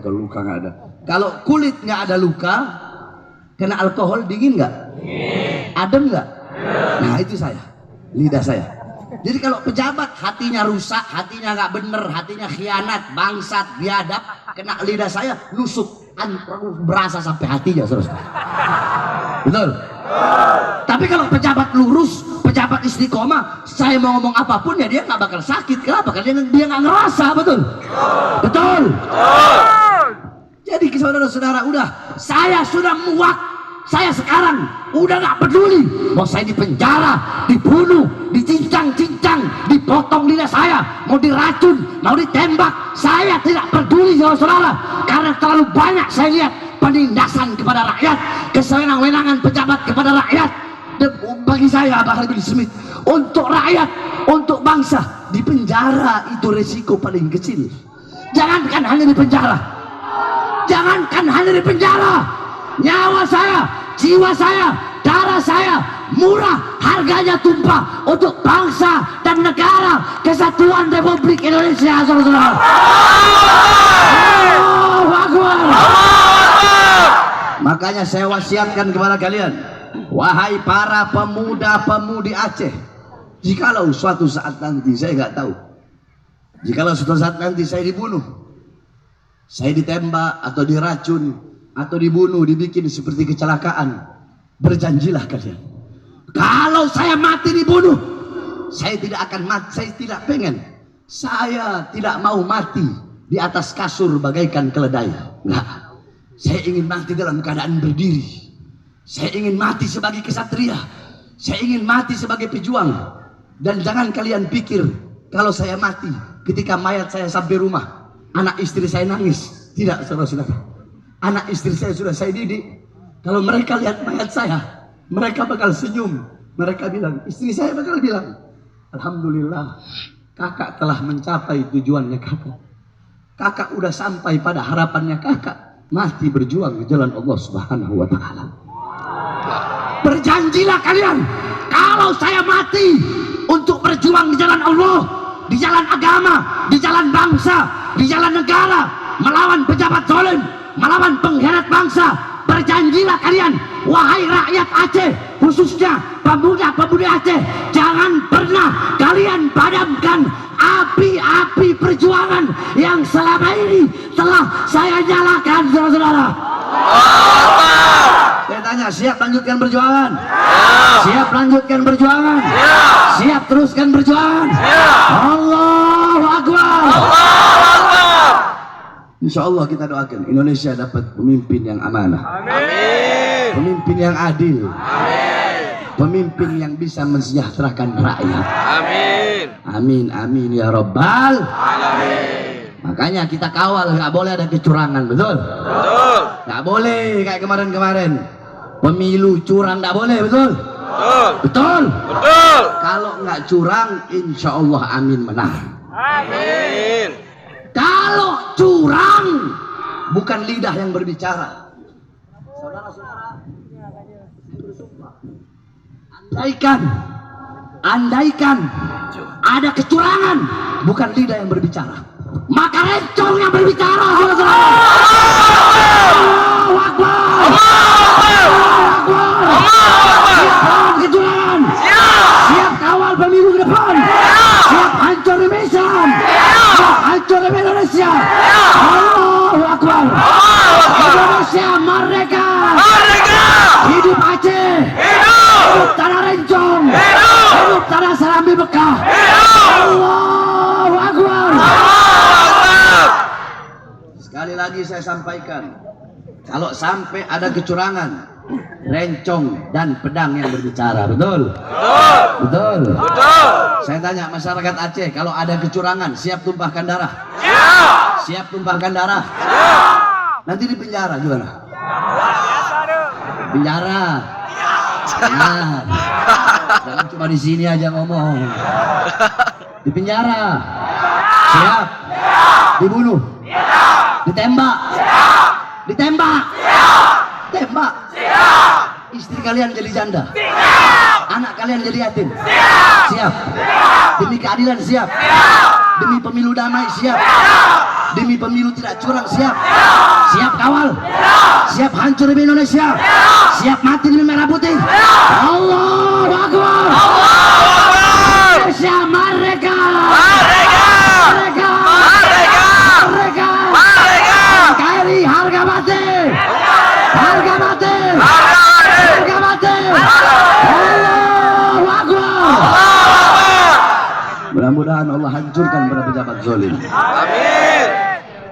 kalau luka nggak ada, kalau kulit nggak ada luka, Kena alkohol dingin nggak? Adem nggak? Nah itu saya, lidah saya. Jadi kalau pejabat hatinya rusak, hatinya nggak bener, hatinya khianat, bangsat, biadab, kena lidah saya nusuk, berasa sampai hatinya, saudara. Betul? Tapi kalau pejabat lurus, pejabat istiqomah, saya mau ngomong apapun ya dia nggak bakal sakit. Kenapa? Karena dia nggak ngerasa, betul? Betul? Jadi saudara-saudara, udah, saya sudah muak. Saya sekarang udah nggak peduli mau saya di penjara, dibunuh, dicincang-cincang, dipotong lidah saya, mau diracun, mau ditembak, saya tidak peduli saudara-saudara, karena terlalu banyak saya lihat penindasan kepada rakyat, kesewenang-wenangan pejabat kepada rakyat. Dan bagi saya Bahar bin Smith, untuk rakyat, untuk bangsa, di penjara itu resiko paling kecil. Jangankan hanya di penjara, jangankan hanya di penjara, nyawa saya, jiwa saya, darah saya murah harganya tumpah untuk bangsa dan negara kesatuan Republik Indonesia, saudara-saudara. Allahu Akbar. Makanya saya wasiatkan kepada kalian, wahai para pemuda-pemudi Aceh, jikalau suatu saat nanti, saya nggak tahu, jikalau suatu saat nanti saya dibunuh, saya ditembak atau diracun atau dibunuh, dibikin seperti kecelakaan, berjanjilah kalian, kalau saya mati dibunuh, saya tidak akan mati, saya tidak pengen, saya tidak mau mati di atas kasur bagaikan keledai. Enggak, saya ingin mati dalam keadaan berdiri. Saya ingin mati sebagai kesatria, saya ingin mati sebagai pejuang. Dan jangan kalian pikir kalau saya mati ketika mayat saya sampai rumah, anak istri saya nangis. Tidak, saudara-saudara. Anak istri saya sudah saya didik. Kalau mereka lihat mayat saya, mereka bakal senyum. Mereka bilang, istri saya bakal bilang, alhamdulillah, kakak telah mencapai tujuannya kakak. Kakak udah sampai pada harapannya kakak, mati berjuang di jalan Allah Subhanahu wa Ta'ala. Berjanjilah kalian, kalau saya mati untuk berjuang di jalan Allah, di jalan agama, di jalan bangsa, di jalan negara, melawan pejabat zalim, melawan pengkhianat bangsa, berjanjilah kalian, wahai rakyat Aceh, khususnya pemuda-pemudi Aceh, jangan pernah kalian padamkan api-api perjuangan yang selama ini telah saya nyalakan, saudara-saudara. Saya tanya, siap lanjutkan perjuangan? Siap lanjutkan perjuangan? Siap teruskan perjuangan? Allahu Akbar. Insya Allah kita doakan Indonesia dapat pemimpin yang amanah. Amin. Pemimpin yang adil. Amin. Pemimpin yang bisa mensejahterakan rakyat. Amin. Amin, amin ya Rabbal. Amin. Makanya kita kawal, nggak boleh ada kecurangan, betul? Betul. Nggak boleh kayak kemarin-kemarin. Pemilu curang nggak boleh, betul? Betul. Betul? Betul. Kalau nggak curang, insya Allah amin menang. Amin. Kalau curang, bukan lidah yang berbicara. Saudara-saudara, andaikan ada kecurangan, bukan lidah yang berbicara, maka rencong yang berbicara, saudara-saudara. Allahu Akbar. Allahu Akbar. Siap lawan kecurangan. Siap kawal pemilu ke depan. Siap hancur Indonesia. Siap hancur Indonesia. Allahu Akbar. Indonesia merdeka. Hidup Aceh. Hidup tanah Rencong. Hidup tanah Serambi Mekah. Allahu Akbar. Sekali lagi saya sampaikan, kalau sampai ada kecurangan, Rencong dan pedang yang berbicara, betul? Betul. Betul. Saya tanya masyarakat Aceh, kalau ada kecurangan, siap tumpahkan darah? Siap. Siap tumpahkan darah? Siap. Nanti di penjara gimana? Penjara. Nah, jangan cuma di sini aja ngomong. Di penjara. Siap. Dibunuh. Ditembak. Ditembak. Tembak. Istri kalian jadi janda. Anak kalian jadi yatim. Siap. Demi keadilan siap. Demi pemilu damai siap. Demi pemilu tidak curang siap. Siap kawal. Siap hancur demi Indonesia. Siap mati demi merah putih. Allahu Akbar. Indonesia merdeka. Merdeka. Merdeka. NKRI harga mati. Harga mati. Harga mati. Allahu Akbar. Mudah-mudahan Allah hancurkan para pejabat zalim. Amin.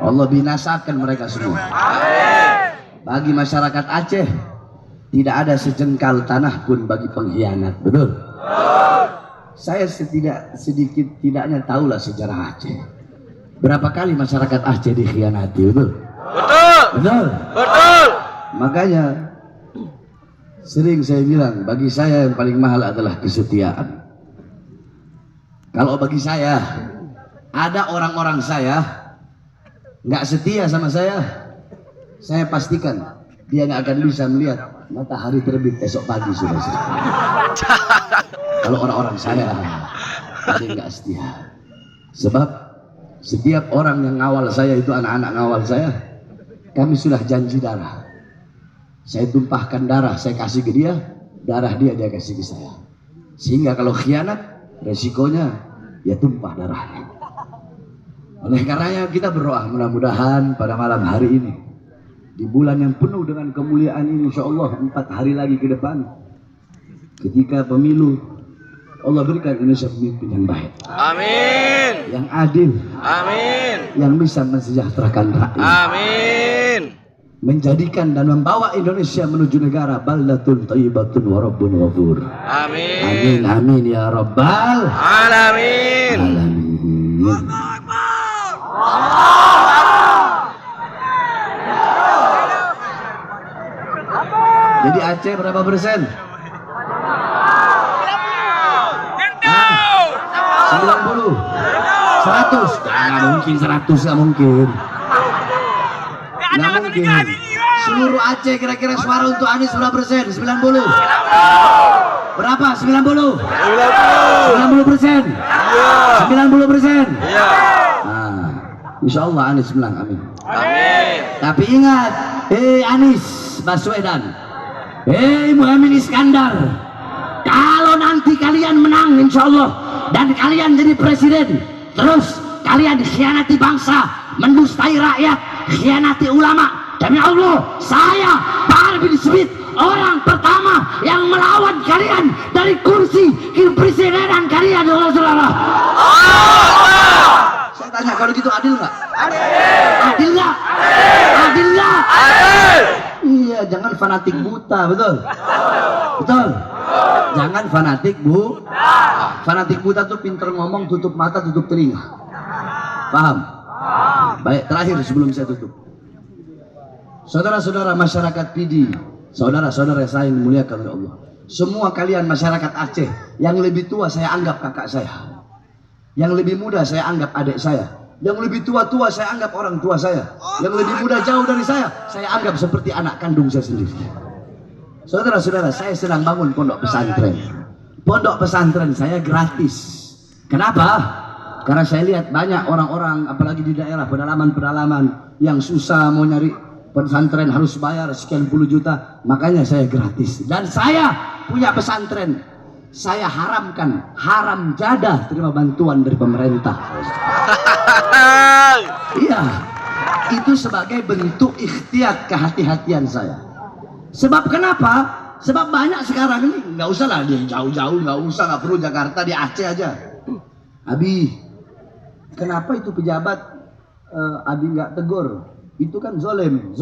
Allah binasakan mereka semua. Bagi masyarakat Aceh tidak ada sejengkal tanah pun bagi pengkhianat. Betul? Saya sedikit tidaknya tahulah sejarah Aceh. Berapa kali masyarakat Aceh dikhianati, betul? Betul. Betul. Betul. Makanya sering saya bilang, bagi saya yang paling mahal adalah kesetiaan. Kalau bagi saya ada orang-orang saya nggak setia sama saya pastikan dia nggak akan bisa melihat matahari terbit esok pagi sudah. Kalau orang-orang saya ada yang nggak setia, sebab setiap orang yang ngawal saya itu anak-anak ngawal saya, kami sudah janji darah. Saya tumpahkan darah, saya kasih ke dia, darah dia kasih ke saya. Sehingga kalau khianat, resikonya ya tumpah darahnya. Oleh karenanya kita berdoa mudah-mudahan pada malam hari ini, di bulan yang penuh dengan kemuliaan ini, insya Allah 4 hari lagi ke depan, ketika pemilu, Allah berikan Indonesia pemimpin yang baik, Amin. yang adil, Amin. yang bisa mensejahterakan rakyat, Amin. menjadikan dan membawa Indonesia menuju negara baldatun thayyibatun wa rabbun ghafur. Amin. Amin amin ya rabbal Alamin. alamin. Jadi Aceh berapa persen? 90. 100. Nggak mungkin 100, nggak mungkin. Nggak mungkin. Seluruh Aceh kira-kira suara untuk Anies berapa persen? 90. Berapa? 90. 90%. 90%. Iya. Nah, insya Allah Anies menang, amin. Amin. Tapi ingat, Anies Baswedan, Muhaimin Iskandar, kalau nanti kalian menang insya Allah dan kalian jadi presiden, terus kalian dikhianati bangsa, mendustai rakyat, khianati ulama, demi Allah saya Bahar bin Smith orang pertama yang melawan kalian dari kursi kepresidenan kalian, saudara. Saya tanya, kalau gitu adil nggak? Adil nggak? Adil nggak? Iya, jangan fanatik buta, betul? Betul? Jangan fanatik fanatik buta tuh pinter ngomong, tutup mata, tutup telinga. Paham? Baik, terakhir sebelum saya tutup. Saudara-saudara masyarakat PD, saudara-saudara saya yang dimuliakan oleh Allah, semua kalian masyarakat Aceh, yang lebih tua saya anggap kakak saya, yang lebih muda saya anggap adik saya, yang lebih tua-tua saya anggap orang tua saya, yang lebih muda jauh dari saya anggap seperti anak kandung saya sendiri. Saudara-saudara, saya sedang bangun pondok pesantren. Pondok pesantren saya gratis. Kenapa? Karena saya lihat banyak orang-orang, apalagi di daerah pedalaman-pedalaman yang susah mau nyari pesantren harus bayar sekian puluh juta. Makanya saya gratis. Dan saya punya pesantren. Saya haramkan, haram jadah terima bantuan dari pemerintah. Iya, itu sebagai bentuk ikhtiar kehati-hatian saya. Sebab kenapa? Sebab banyak sekarang ini, nggak usah lah dia jauh-jauh, nggak perlu Jakarta, di Aceh aja. Abi, kenapa itu pejabat Abi nggak tegur? Itu kan zolim.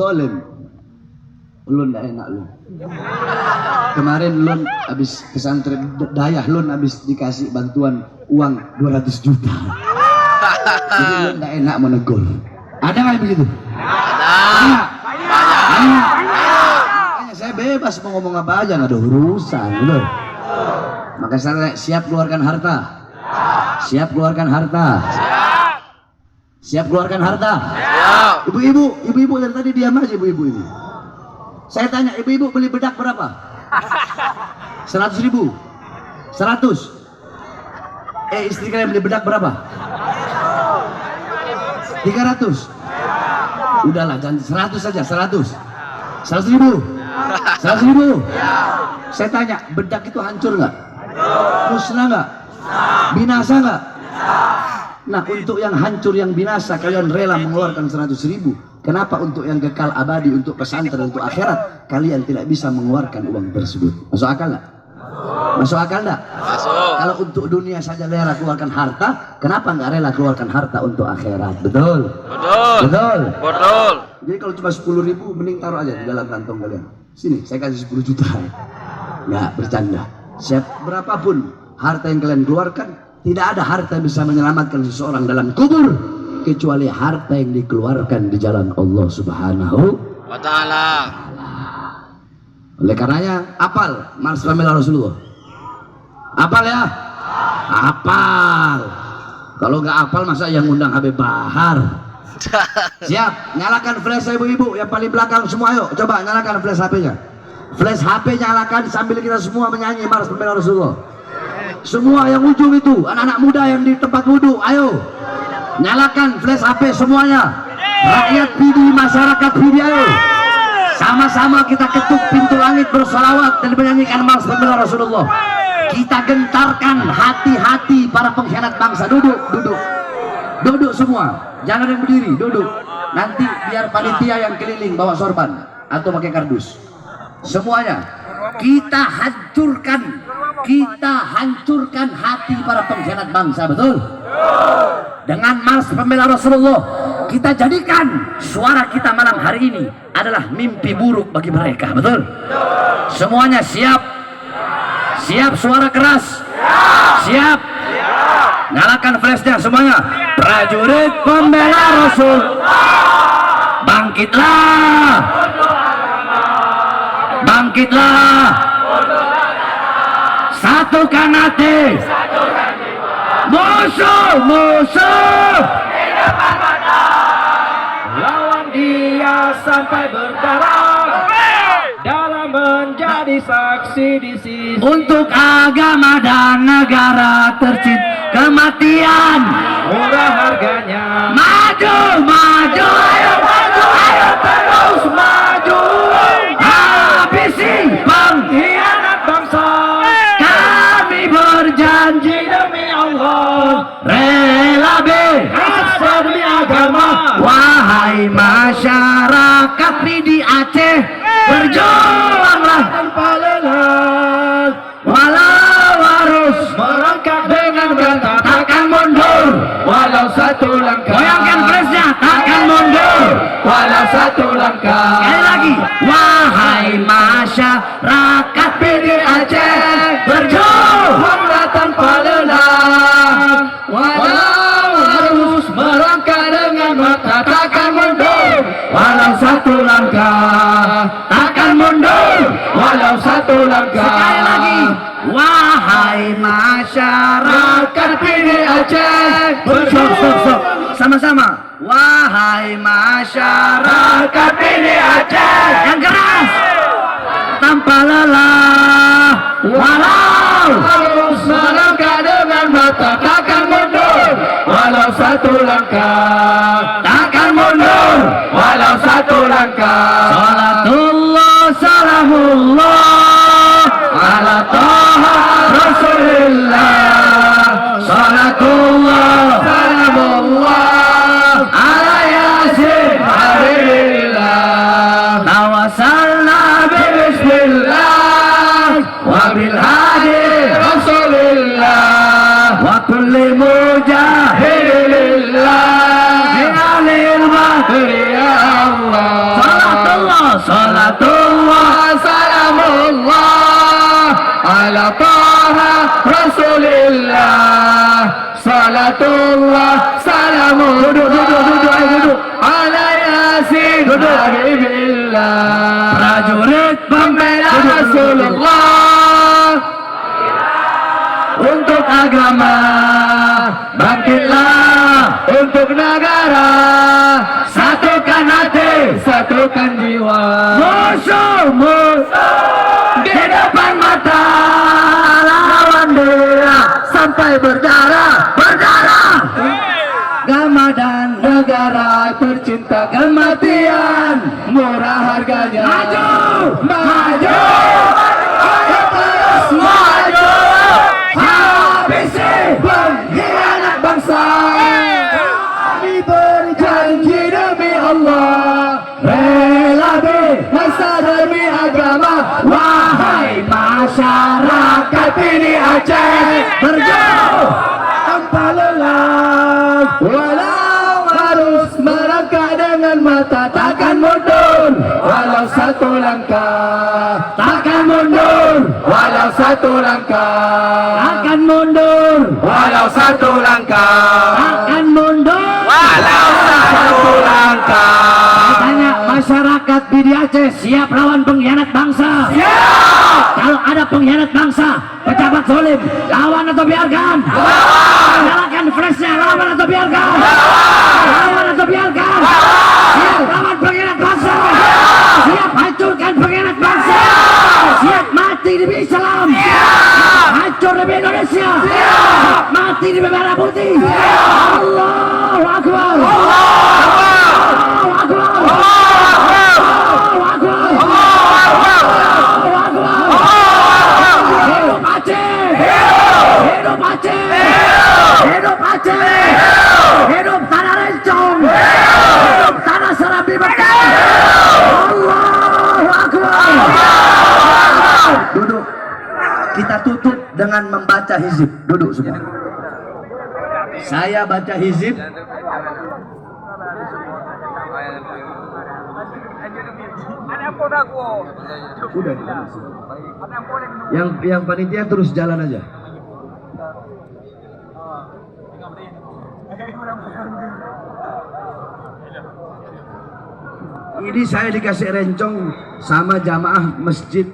Lu nggak enak lu. Kemarin lu habis pesantren Dayah, lu habis dikasih bantuan uang 200 juta. Jadi lu nggak enak menegur. Ada nggak yang begitu? Ada. Banyak. Makanya saya bebas mau ngomong apa aja, nggak ada urusan, betul. Maka saya siap keluarkan harta. Siap keluarkan harta. Siap keluarkan harta. Ibu-ibu dari tadi diam aja, ibu-ibu ini. Saya tanya, ibu-ibu beli bedak berapa? 100.000? 100? Istri kalian beli bedak berapa? 300. Udahlah, jangan 100 saja, 100. 100.000. 100.000. Saya tanya, bedak itu hancur nggak? Musnah nggak? Binasa nggak? Nah, untuk yang hancur, yang binasa, kalian rela mengeluarkan 100.000. Kenapa untuk yang kekal abadi, untuk pesantren, untuk akhirat, kalian tidak bisa mengeluarkan uang tersebut? Masuk akal nggak? Masuk akal nggak? Masuk. Kalau untuk dunia saja rela keluarkan harta, kenapa nggak rela keluarkan harta untuk akhirat? Betul? Betul. Betul? Betul. Jadi kalau cuma 10.000, mending taruh aja di dalam kantong kalian. Sini, saya kasih 10 juta. Nggak, bercanda. Siap berapapun harta yang kalian keluarkan, tidak ada harta yang bisa menyelamatkan seseorang dalam kubur kecuali harta yang dikeluarkan di jalan Allah Subhanahu Wa ta'ala. Oleh karenanya, apal Mars Pembela Rasulullah. Apal ya? Apal. Kalau nggak apal, masa yang undang Habib Bahar? Siap, nyalakan flash ibu-ibu yang paling belakang semua, ayo coba nyalakan flash HP-nya. Flash HP nyalakan sambil kita semua menyanyi Mars Pembela Rasulullah. Semua yang ujung itu, anak-anak muda yang di tempat wudhu, ayo nyalakan flash HP semuanya. Rakyat PD, masyarakat PD, ayo sama-sama kita ketuk pintu langit bersolawat dan menyanyikan Mars Pembela Rasulullah. Kita gentarkan hati-hati para pengkhianat bangsa. Duduk semua, jangan yang berdiri, duduk. Nanti biar panitia yang keliling bawa sorban atau pakai kardus. Semuanya kita hancurkan hati para pengkhianat bangsa, betul? Dengan Mars Pembela Rasulullah, kita jadikan suara kita malam hari ini adalah mimpi buruk bagi mereka, betul? Semuanya siap? Siap suara keras? Siap? Nyalakan flashnya semuanya. Prajurit pembela Rasul, bangkitlah, bangkitlah, satukan hati, musuh Lawan dia sampai berdarah dalam menjadi saksi di sisi untuk agama dan negara tercipta kematian. murah harganya. Maju, ayo terus maju. Habisi Pengkhianat bangsa, kami berjanji demi Allah, rela rasa demi agama. Wahai masyarakat di Aceh, berjuanglah Tanpa lelah, walau harus merangkak dengan berat, takkan mundur. walau satu langkah. Goyangkan flashnya, takkan mundur. Walau satu langkah. Sekali lagi, wahai masyarakat di Aceh, Berjuanglah tanpa lelah, walau harus merangkak dengan mata, takkan mundur. walau satu langkah, takkan mundur. Walau satu langkah. Sekali lagi, wahai masyarakat Pilih Aceh, Stop. Sama-sama. Wahai masyarakat pilih Aceh. yang keras, tanpa lelah, walau Harus melangkah dengan mata, takkan mundur. Walau satu langkah, takkan mundur. walau satu langkah. Salatullah, salamullah ala Taha Rasulillah. Salatullah, Salamullah ala Yasin Habibillah. Tawassalna bismillah wa bil hadi Rasulillah wa kulli mujahidillah bi'alil bahri ya Allah. Salatullah, Salamullah ala Taha Rasulillah. Salatullah salamullah. Duduk, ayo duduk. Ala Yasin Habibillah. Prajurit pembela Rasulullah untuk agama, bangkitlah untuk negara, satukan hati, satukan jiwa. musuh di depan mata, lawan dia sampai berdarah. kematian murah harganya. maju Maju, ayo terus maju habisi pengkhianat bangsa. Kami berjanji demi Allah, rela bangsa demi agama. Wahai masyarakat ini Aceh, berjuang tanpa lelah. Walau harus melangkah dengan mata, takkan mundur. Walau satu langkah, takkan mundur. Walau satu langkah, akan mundur. Walau satu langkah, Akan mundur. walau satu langkah. Tanya masyarakat di Aceh, siap lawan pengkhianat bangsa? Siap. Kalau ada pengkhianat bangsa, pejabat zalim, lawan atau biarkan? Lawan. Nyalakan flashnya, lawan atau biarkan? Lawan atau biarkan? Siap lawan pengkhianat bangsa? Siap hancurkan pengkhianat bangsa? Siap mati demi Islam? Hancur demi Indonesia? Siap mati demi merah putih? Allahu Akbar. Allahu Akbar. Allahu Akbar. Allahu Akbar. Hidup Aceh. Hidup Aceh. Hidup Aceh. Hidup tanah Rencong. Hidup tanah Serambi Mekah. Allahu Akbar. duduk kita tutup dengan membaca hizib. Duduk semua. Saya baca hizib, udah yang panitia terus jalan aja. Ini saya dikasih rencong sama jamaah masjid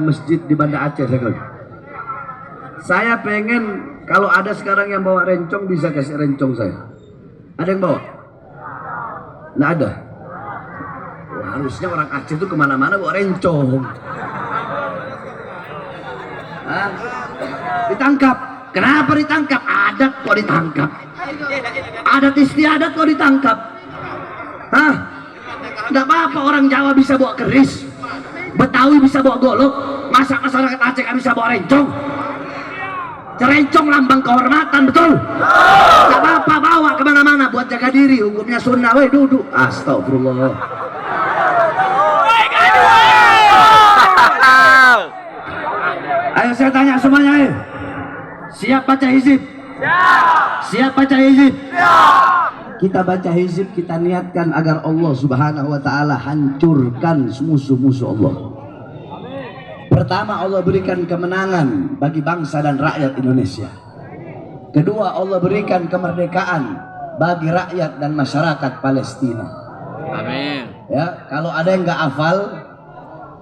masjid di Banda Aceh. Saya pengen kalau ada sekarang yang bawa rencong bisa kasih rencong saya. Ada yang bawa? Nggak ada. Wah, harusnya orang Aceh itu kemana-mana bawa rencong. Hah? Ditangkap. Kenapa ditangkap? Adat kok ditangkap. Adat istiadat kok ditangkap. Hah? Nggak apa-apa orang Jawa bisa bawa keris, Betawi bisa bawa golok, masa masyarakat Aceh nggak bisa bawa rencong? Rencong lambang kehormatan, betul? Nggak apa-apa bawa kemana-mana buat jaga diri, hukumnya sunnah. Weh duduk. Astagfirullah. Ayo saya tanya semuanya, siap baca hizib? Siap baca hizib? Kita baca hizib, kita niatkan agar Allah Subhanahu wa taala hancurkan musuh-musuh Allah. Pertama, Allah berikan kemenangan bagi bangsa dan rakyat Indonesia. Kedua, Allah berikan kemerdekaan bagi rakyat dan masyarakat Palestina. Amin. Ya, kalau ada yang nggak hafal,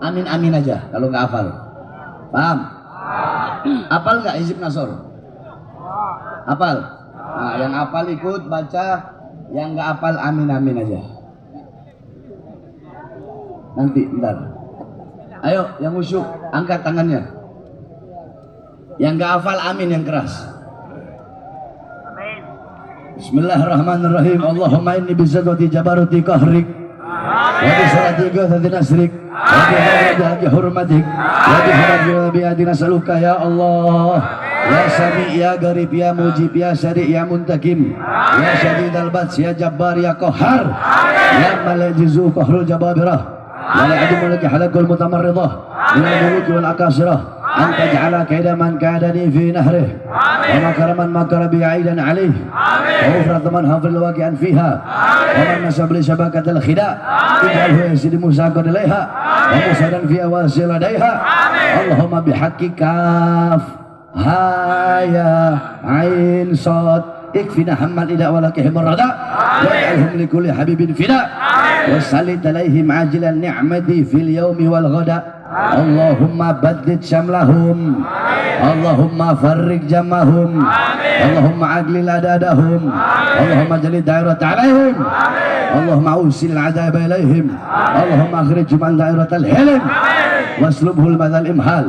amin-amin aja. Kalau nggak hafal, paham? Hafal nggak hizib Nasor? Hafal? Nah, yang hafal ikut baca. Yang nggak hafal amin-amin aja. Nanti, bentar. Ayo, yang usyuk, angkat tangannya. Yang nggak hafal amin yang keras. Bismillahirrahmanirrahim. Allahumma inni bizzati jabaruti kahrik wa bi surati ghadati nasrik wa bi hadi hurmatik wa bi hadi nabi nasaluka ya Allah. Ya Sami, ya Garib, ya Mujib, ya Syari, ya Muntakim, ya Syadid al-Bats, ya Jabbar, ya Qahhar, ya Malajizu Qahrul Jababirah, ya La'adim laki halakul mutamarridah, minal muluki wal akasirah, anta ja'ala kaida man kadani fi nahrih, wa makaraman makarabi aidan alih, wa ufrat man hafil waqi'an fiha, wa man nasab li syabakat al-khida, ij'alhu yasidi musaqad ilaiha, wa musadan fiha wasil adaiha, Allahumma bihaqqi kaf, haya ain sad ikfina hammal ida walakihim rada wa'alhum likulli habibin fida wasallit alaihim ajilan ni'mati fil yawmi wal ghada Allahumma baddid syamlahum Allahumma farrik jamahum Allahumma aglil adadahum Allahumma jalid dairat alaihim Allahumma usil adab ilaihim Allahumma akhrij man dairat al-hilim waslubhul madal imhal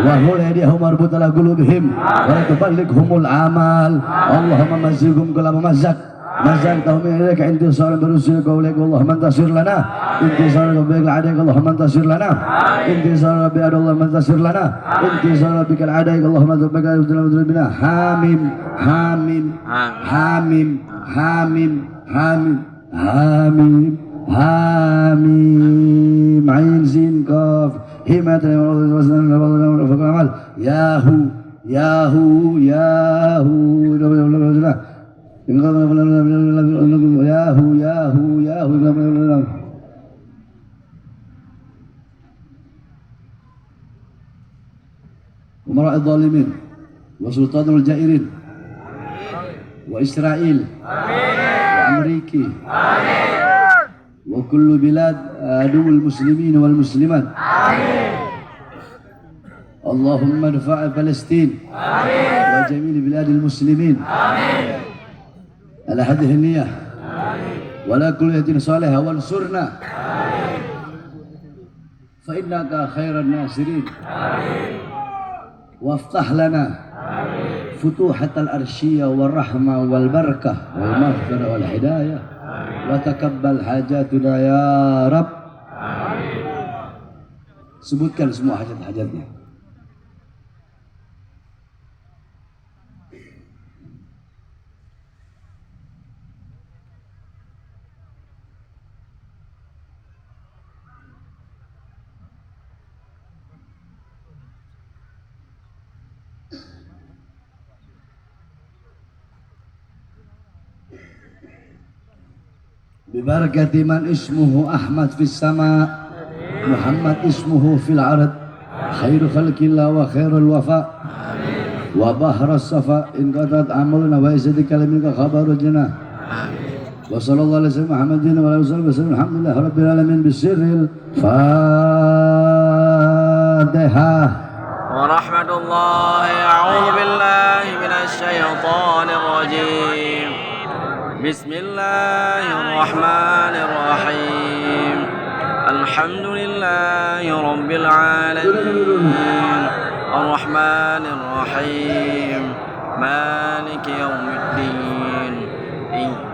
wa hul yadihum marbut ala qulubihim wa la tuballighumul amal Allahumma mazzigum kula mumazzak نزلتهم إليك انتصارا برسلك وإليك اللهم انتصر لنا انتصارا بك العداء اللهم انتصر لنا انتصارا بأد اللهم انتصر لنا انتصارا بك العداء اللهم انتصر بنا حامim حامim حامim حامim حامim حامim حامim عين سين قاف همة ياهو ياهو ياهو ياهو ياهو ياهو أمراء الظالمين وسلطان الجائرين وإسرائيل وأمريكي وكل بلاد عدو المسلمين والمسلمات اللهم ارفع فلسطين وجميع بلاد المسلمين على هذه النية ولا كل يد صالحة وانصرنا فإنك خير الناصرين وافتح لنا فتوحة الأرشية والرحمة والبركة والمغفرة والهداية وتقبل حاجاتنا يا رب. Sebutkan semua hajat-hajatnya. ببركة من اسمه أحمد في السماء محمد اسمه في العرض خير خلق الله وخير الوفاء وبحر الصفاء إن قدرت عملنا ويزيد كلامك خبر الجنة وصلى الله على سيدنا محمد وعلى آله وسلم الحمد لله رب العالمين بسر الفاتحة ورحمة الله. أعوذ بالله من الشيطان الرجيم. بسم الله الرحمن الرحيم. الحمد لله رب العالمين الرحمن الرحيم مالك يوم الدين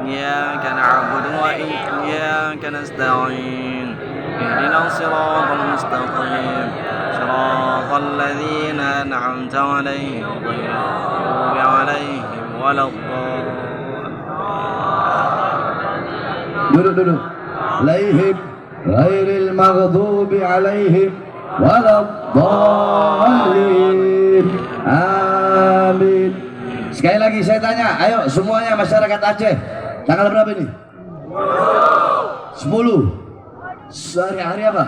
إياك نعبد وإياك نستعين اهدنا الصراط المستقيم صراط الذين أنعمت عليهم غير المغضوب عليهم ولا الضالين. duduk عليهم غير المغضوب عليهم ولا الضالين amin. Sekali lagi saya tanya, ayo semuanya masyarakat Aceh, tanggal berapa ini? 10. Hari apa?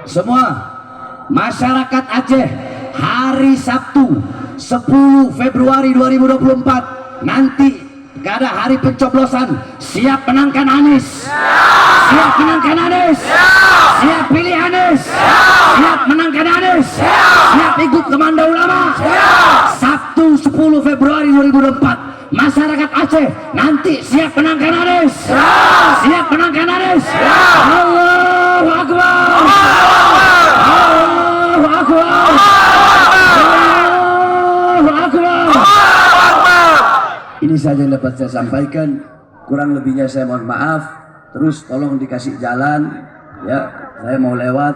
Semua masyarakat Aceh, hari Sabtu 10 Februari 2024 nanti gak ada hari pencoblosan, siap menangkan Anies, siap menangkan Anies, siap pilih Anies, siap menangkan Anies, siap ikut Komando Ulama. Sabtu 10 Februari 2024 masyarakat Aceh nanti siap menangkan Anies, siap menangkan Anies. Allahu Akbar, Allahu Akbar, Allahu Akbar. Ini saja yang dapat saya sampaikan, kurang lebihnya saya mohon maaf. Terus tolong dikasih jalan ya, saya mau lewat.